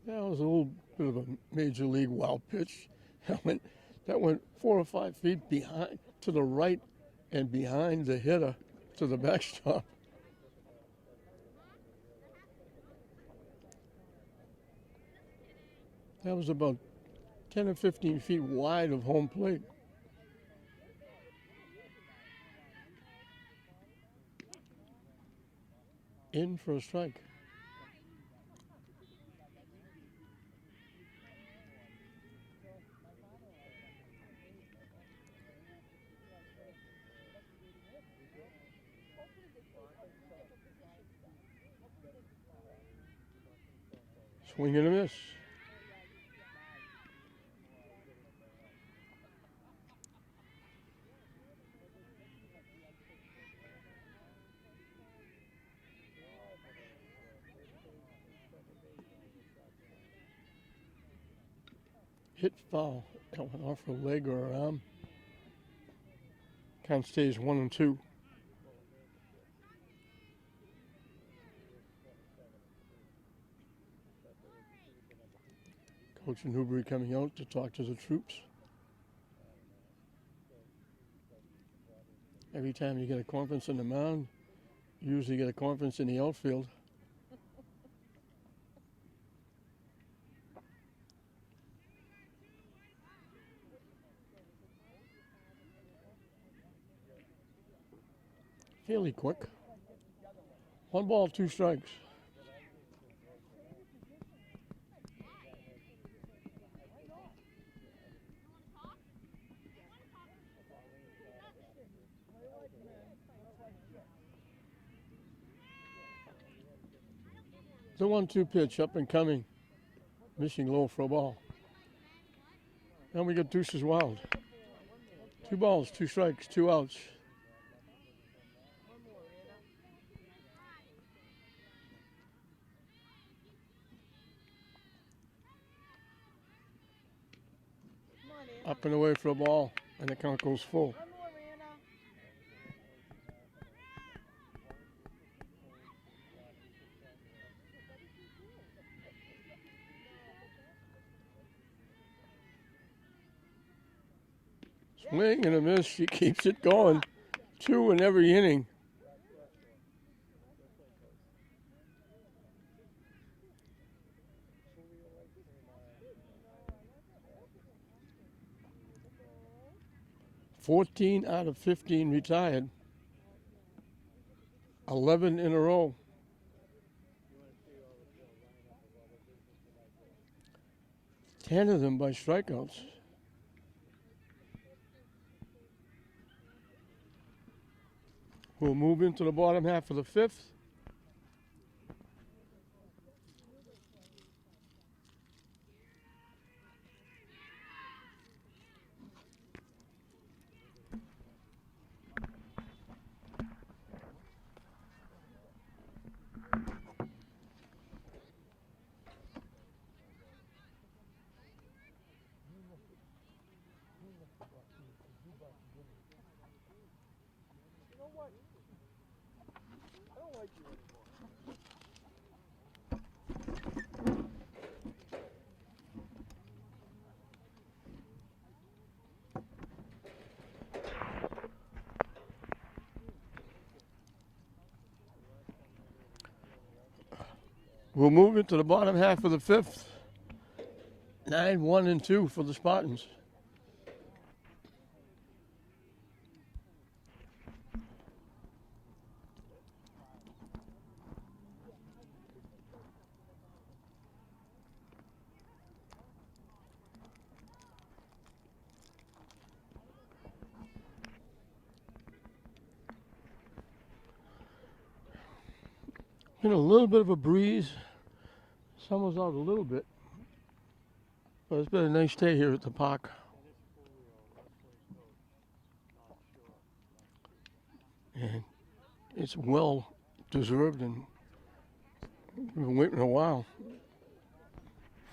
That was a little bit of a major league wild pitch. That went 4 or 5 feet behind, to the right and behind the hitter to the backstop. That was about 10 or 15 feet wide of home plate. In for a strike. Swing and a miss. hit foul. That went off her leg or her arm. Count stays 1-2. Coach Newbury coming out to talk to the troops. Every time you get a conference in the mound, you usually get a conference in the outfield. Fairly quick. 1 ball, 2 strikes. The 1-2 pitch, up and coming. Missing low for a ball. And we got Deuces Wild. 2 balls, 2 strikes, 2 outs. Up and away for a ball, and the count goes full. 'Swing and a miss. She keeps it going. 2 in every inning. "14 out of 15 retired. 11 in a row. Ten of them by strikeouts. We'll move into the bottom half of the 5th. We'll move into the bottom half of the 5th. 9-1-2 for the Spartans. Been a little bit of a breeze. Summer's out a little bit. But it's been a nice day here at the park. And it's well deserved, and we've been waiting a while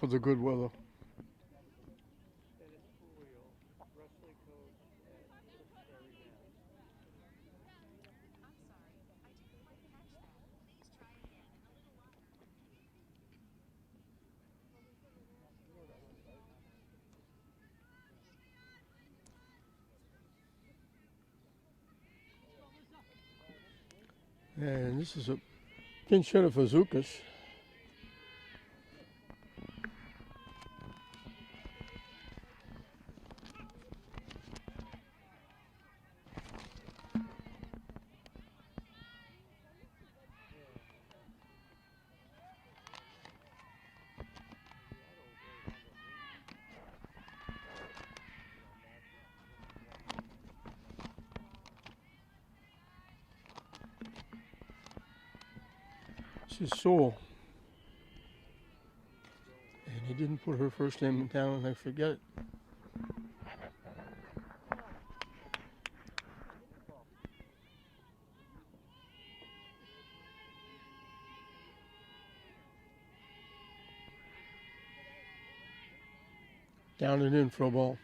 for the good weather. And this is a pinch hitter for Sturgis. This is Sewell. And he didn't put her first name down, and I forget it. Down and in for a ball.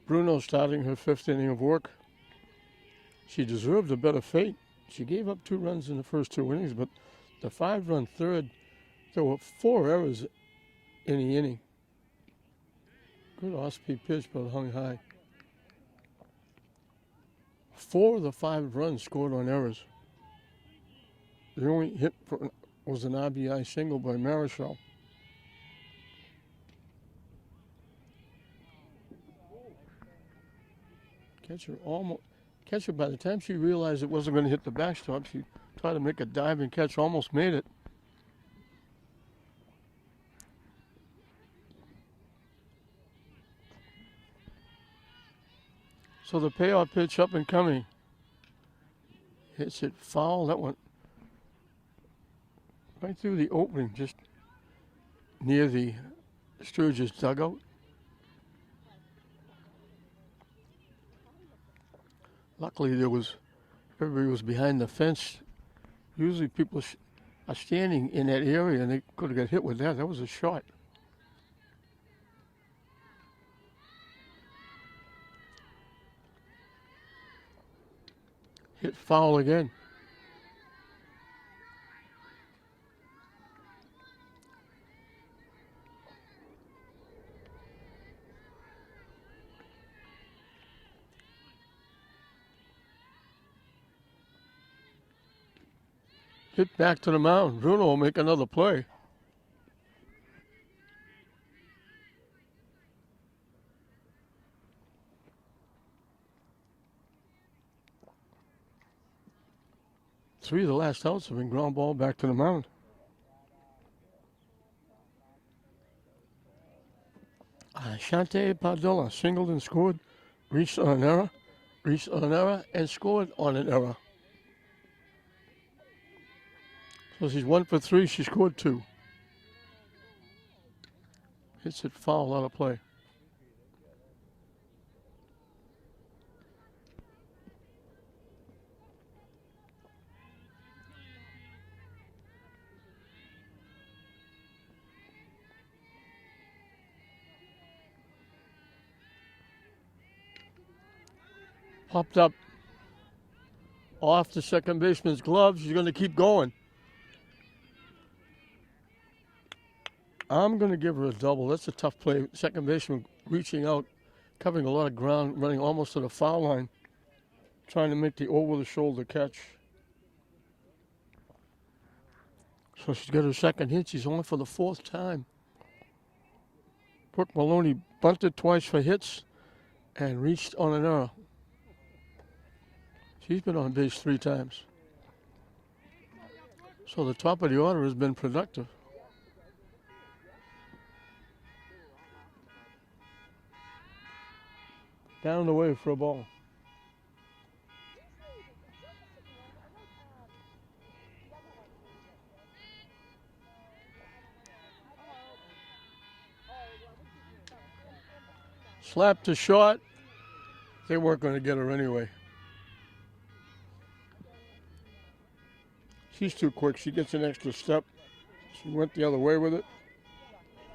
Bruno starting her 5th inning of work. She deserved a better fate. She gave up 2 runs in the first 2 innings, but the 5-run third, there were 4 errors in the inning. Good off-speed pitch, but hung high. 4 of the 5 runs scored on errors. The only hit was an RBI single by Marichal. Catcher, by the time she realized it wasn't going to hit the backstop, she tried to make a diving catch, almost made it. So the payoff pitch up and coming. Hits it foul. That went right through the opening, just near the Sturgis dugout. Luckily, everybody was behind the fence. Usually people are standing in that area, and they could have got hit with that. That was a shot. Hit foul again. Hit back to the mound. Bruno will make another play. Three of the last outs have been ground ball back to the mound. Shante Padilla singled and scored, reached on an error, and scored on an error. So she's 1 for 3. She scored 2. Hits it foul out of play. Popped up off the second baseman's glove. She's going to keep going. I'm going to give her a double. That's a tough play. Second baseman reaching out, covering a lot of ground, running almost to the foul line, trying to make the over-the-shoulder catch. So she's got her second hit. She's only for the 4th time. Brooke Maloney bunted twice for hits and reached on an error. She's been on base 3 times. So the top of the order has been productive. Down the way for a ball. Slap to short. They weren't going to get her anyway. She's too quick. She gets an extra step. She went the other way with it.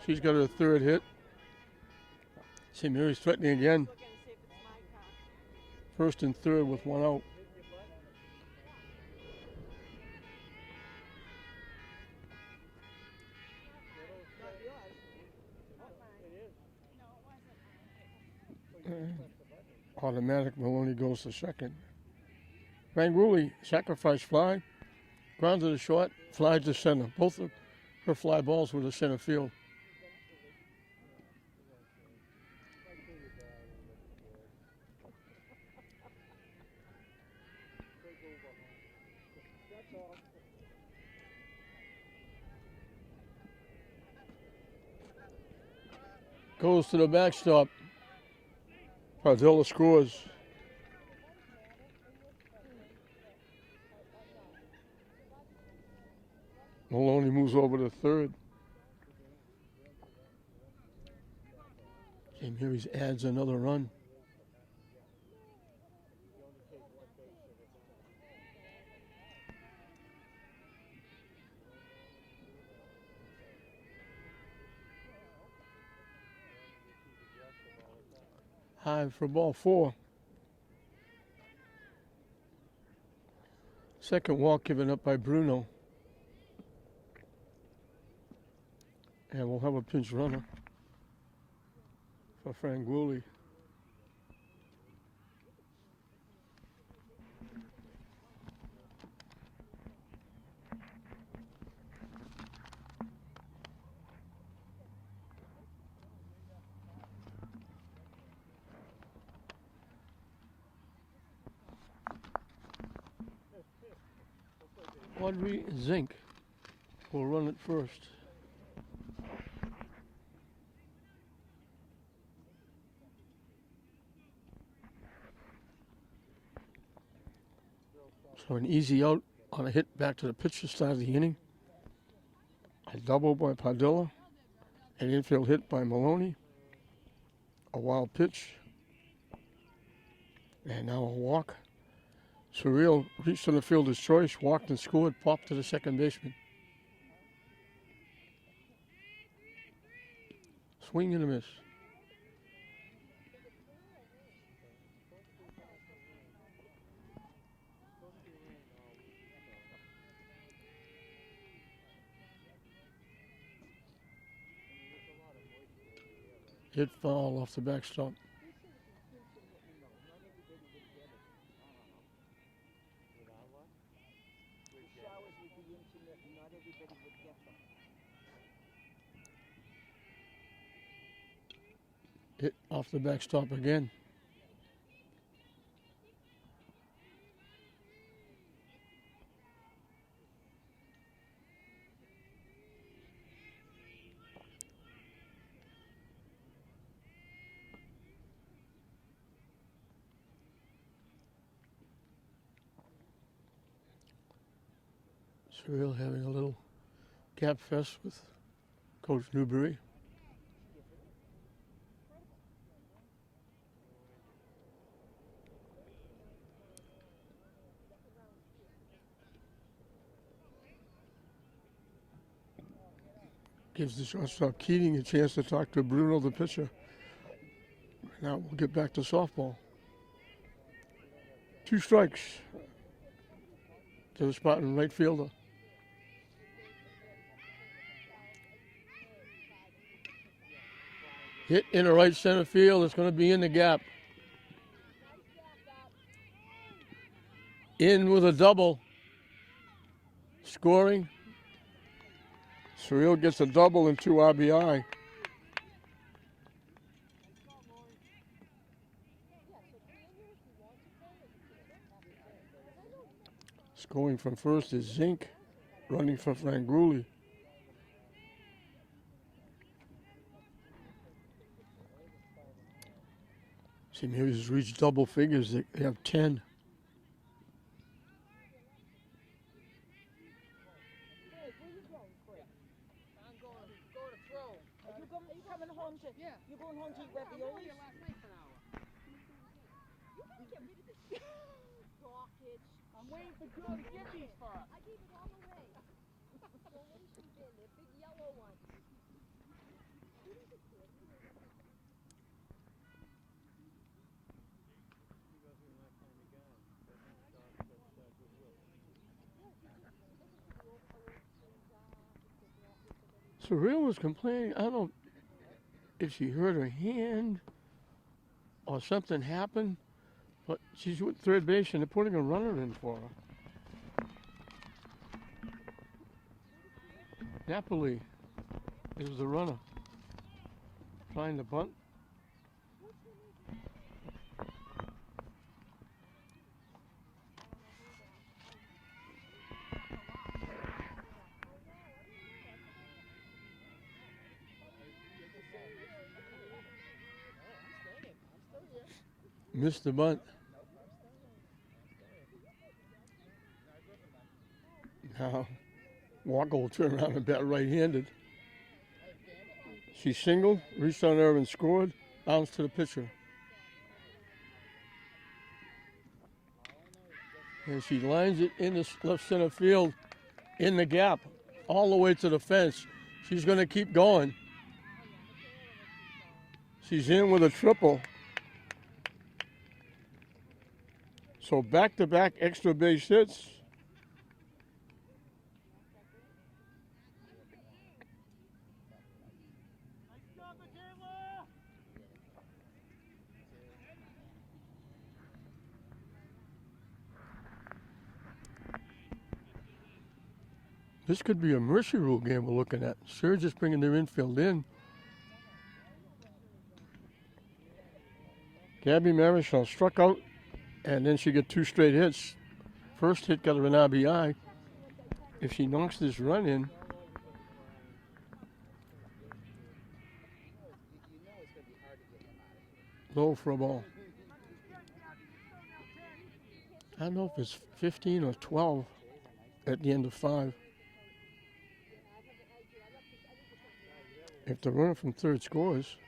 She's got her 3rd hit. St. Mary's threatening again. 1st and 3rd with 1 out. Automatic. Maloney goes to second. Ranguli, sacrifice fly. Ground to the short, fly to center. Both of her fly balls were to center field. Goes to the backstop. Padilla scores. Maloney moves over to 3rd. St. Mary's adds another run. High for ball 4. Second walk given up by Bruno. And we'll have a pinch runner for Franguli. Audrey Zink will run it first. So an easy out on a hit back to the pitcher start of the inning. A double by Padilla. An infield hit by Maloney. A wild pitch. And now a walk. Surreal reached to the fielder's choice, walked and scored, popped to the second baseman. Swing and a miss. Hit foul off the backstop. Hit off the backstop again. Surreal having a little gap fest with Coach Newberry. Gives the shortstop Keating a chance to talk to Bruno, the pitcher. Now we'll get back to softball. 2 strikes to the spot in right fielder. Hit into right center field. It's going to be in the gap. In with a double. Scoring. Surreal gets a double and 2 RBI. Scoring from first is Zink, running for Franguli. St. Mary's has reached double figures. They have 10. You're going home to eat raviolis? I'm waiting for Joe to get these for us. I gave it all away. Donations in, they're big yellow ones. Surreal was complaining. I don't know if she hurt her hand or something happened, but she's with third base and they're putting a runner in for her. Napoli is the runner. Trying to bunt. Missed the bunt. Now, Walker will turn around and bat right-handed. She singled, reached on there and scored, bounced to the pitcher. And she lines it in the left center field, in the gap, all the way to the fence. She's going to keep going. She's in with a triple. So back-to-back extra base hits. This could be a mercy rule game we're looking at. Sturgis bringing their infield in. Gabby Marichal struck out, and then she got 2 straight hits. First hit got her an RBI. If she knocks this run in, low for a ball. I don't know if it's 15 or 12 at the end of 5. If the runner from third scores,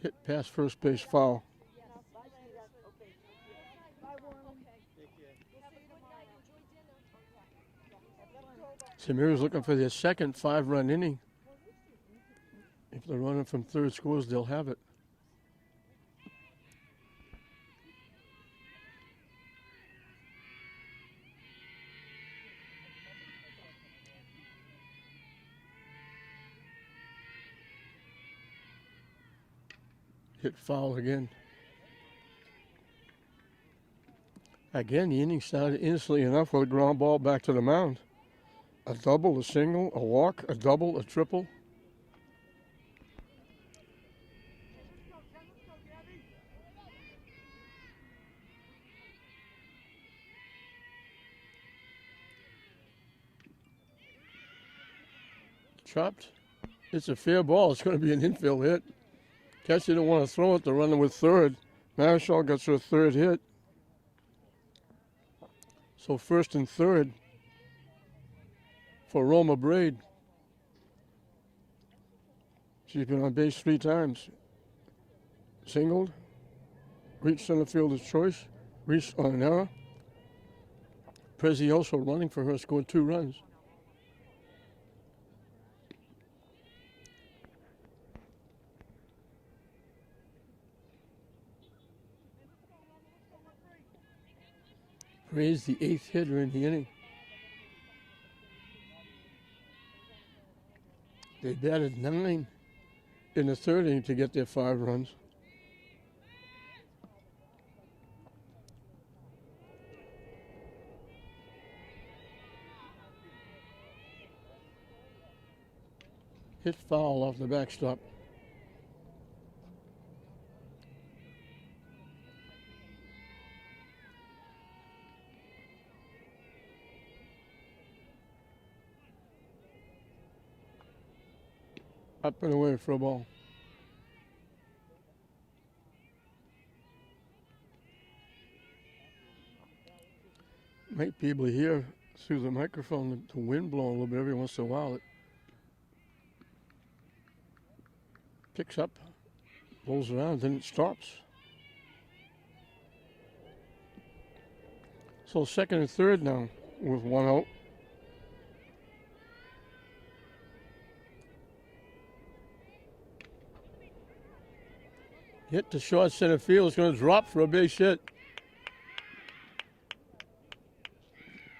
hit past first base, foul. Samira's looking for their second 5-run inning. If the runner from third scores, they'll have it. Hit foul again. Again, the inning started instantly enough with a ground ball back to the mound. A double, a single, a walk, a double, a triple. Chopped. It's a fair ball. It's going to be an infield hit. Catcher didn't want to throw it. The runner with third. Marichal gets her third hit. So first and third for Roma Braid. She's been on base 3 times. Singled. Reached center fielder's choice. Reached on an error. Prezioso running for her, scored 2 runs. Raised the 8th hitter in the inning. They batted 9 in the 3rd inning to get their 5 runs. Hit foul off the backstop. Up and away for a ball. Might be able to hear through the microphone the wind blowing a little bit every once in a while. It picks up, rolls around, then it stops. So second and third now with 1 out. Hit to short center field. It's going to drop for a base hit.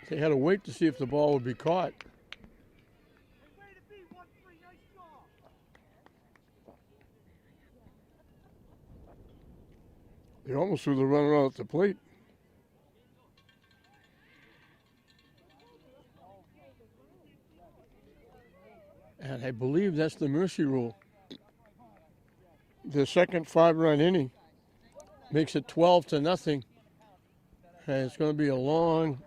They had to wait to see if the ball would be caught. They almost threw the runner out at the plate. And I believe that's the mercy rule. The second 5-run inning makes it 12-0. And it's going to be a long,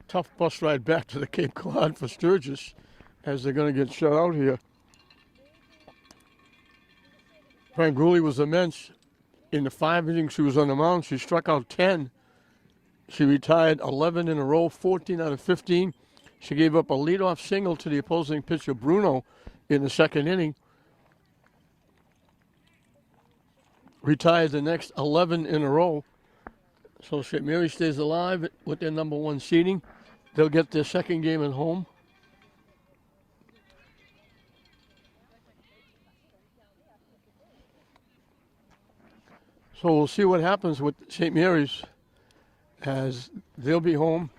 tough bus ride back to the Cape Cod for Sturgis as they're going to get shut out here. Franguli was immense. In the 5 innings she was on the mound, she struck out 10. She retired 11 in a row, 14 out of 15. She gave up a leadoff single to the opposing pitcher, Bruno, in the 2nd inning. Retired the next 11 in a row. So St. Mary stays alive with their number 1 seeding. They'll get their 2nd game at home. So we'll see what happens with St. Mary's as they'll be home.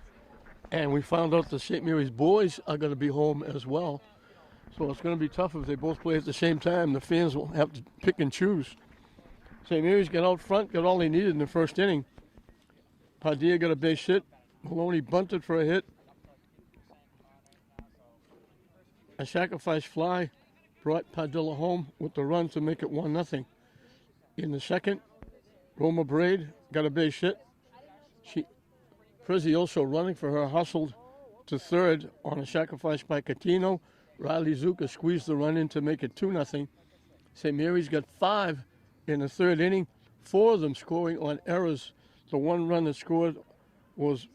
And we found out the St. Mary's boys are going to be home as well. So it's going to be tough if they both play at the same time. The fans will have to pick and choose. St. Mary's got out front, got all they needed in the first inning. Padilla got a base hit. Maloney bunted for a hit. A sacrifice fly brought Padilla home with the run to make it 1-0. In the second, Roma Braid got a base hit. Prezioso running for her hustled to third on a sacrifice by Catino. Riley Zuka squeezed the run in to make it 2-0. St. Mary's got 5 in the third inning, 4 of them scoring on errors. The one run that scored wasn't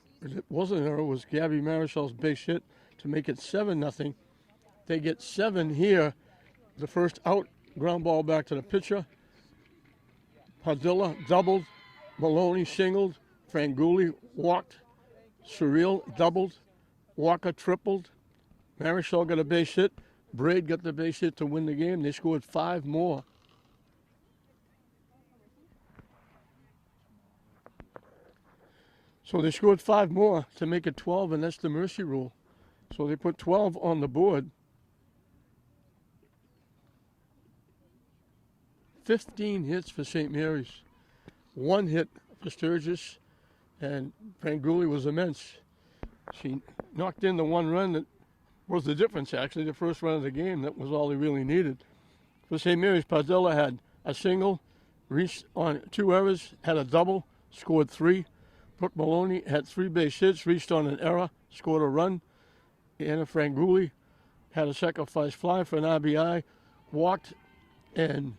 an error, was Gabby Marichal's base hit to make it 7-0. They get 7 here. The first out, ground ball back to the pitcher. Padilla doubled, Maloney singled, Franguli walked, Surreal doubled, Walker tripled, Marichal got a base hit, Braid got the base hit to win the game. They scored 5 more. So they scored 5 more to make it 12, and that's the mercy rule. So they put 12 on the board. 15 hits for St. Mary's. 1 hit for Sturgis, and Franguli was immense. She knocked in the 1 run that was the difference, actually, the first run of the game. That was all they really needed. For St. Mary's, Padilla had a single, reached on 2 errors, had a double, scored 3. Brooke Maloney had 3 base hits, reached on an error, scored a run. Anna Franguli had a sacrifice fly for an RBI, walked, and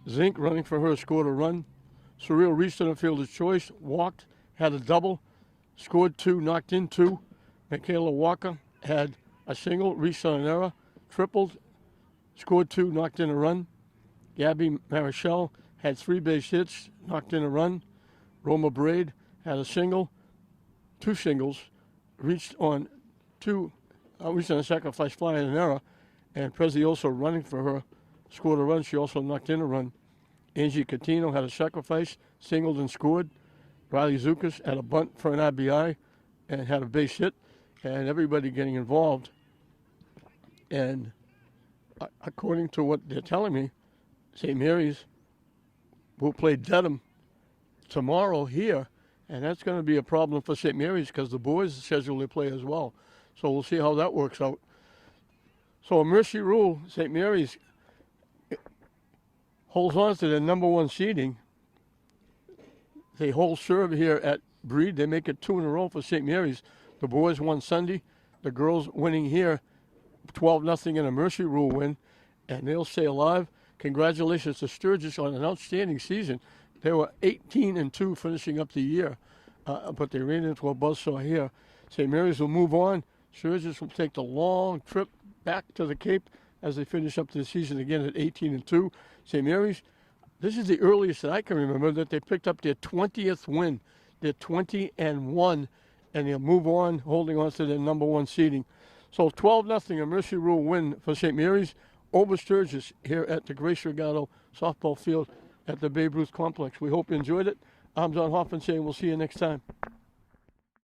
Zink running for her scored a run. Surreal reached on a fielder's choice, walked, had a double, scored 2, knocked in 2. Michaela Walker had a single, reached on an error, tripled, scored 2, knocked in a run. Gabby Marichal had 3 base hits, knocked in a run. Roma Braid had a single, 2 singles, reached on a sacrifice fly and an error, and Prezioso running for her scored a run. She also knocked in a run. Angie Catino had a sacrifice, singled and scored. Riley Zukas had a bunt for an RBI and had a base hit, and everybody getting involved. And according to what they're telling me, St. Mary's will play Dedham tomorrow here, and that's going to be a problem for St. Mary's because the boys schedule to play as well. So we'll see how that works out. So a mercy rule, St. Mary's holds on to their number 1 seeding. They hold serve here at Breed. They make it 2 in a row for St. Mary's. The boys won Sunday. The girls winning here 12-0 in a mercy rule win, and they'll stay alive. Congratulations to Sturgis on an outstanding season. They were 18-2 finishing up the year, but they ran into a buzzsaw here. St. Mary's will move on. Sturgis will take the long trip back to the Cape as they finish up the season again at 18-2. St. Mary's, this is the earliest that I can remember that they picked up their 20th win. They're 20-1, and they'll move on, holding on to their number 1 seeding. So 12-0, a mercy rule win for St. Mary's over Sturgis here at the Grace Regato softball field at the Babe Ruth Complex. We hope you enjoyed it. I'm John Hoffman saying we'll see you next time.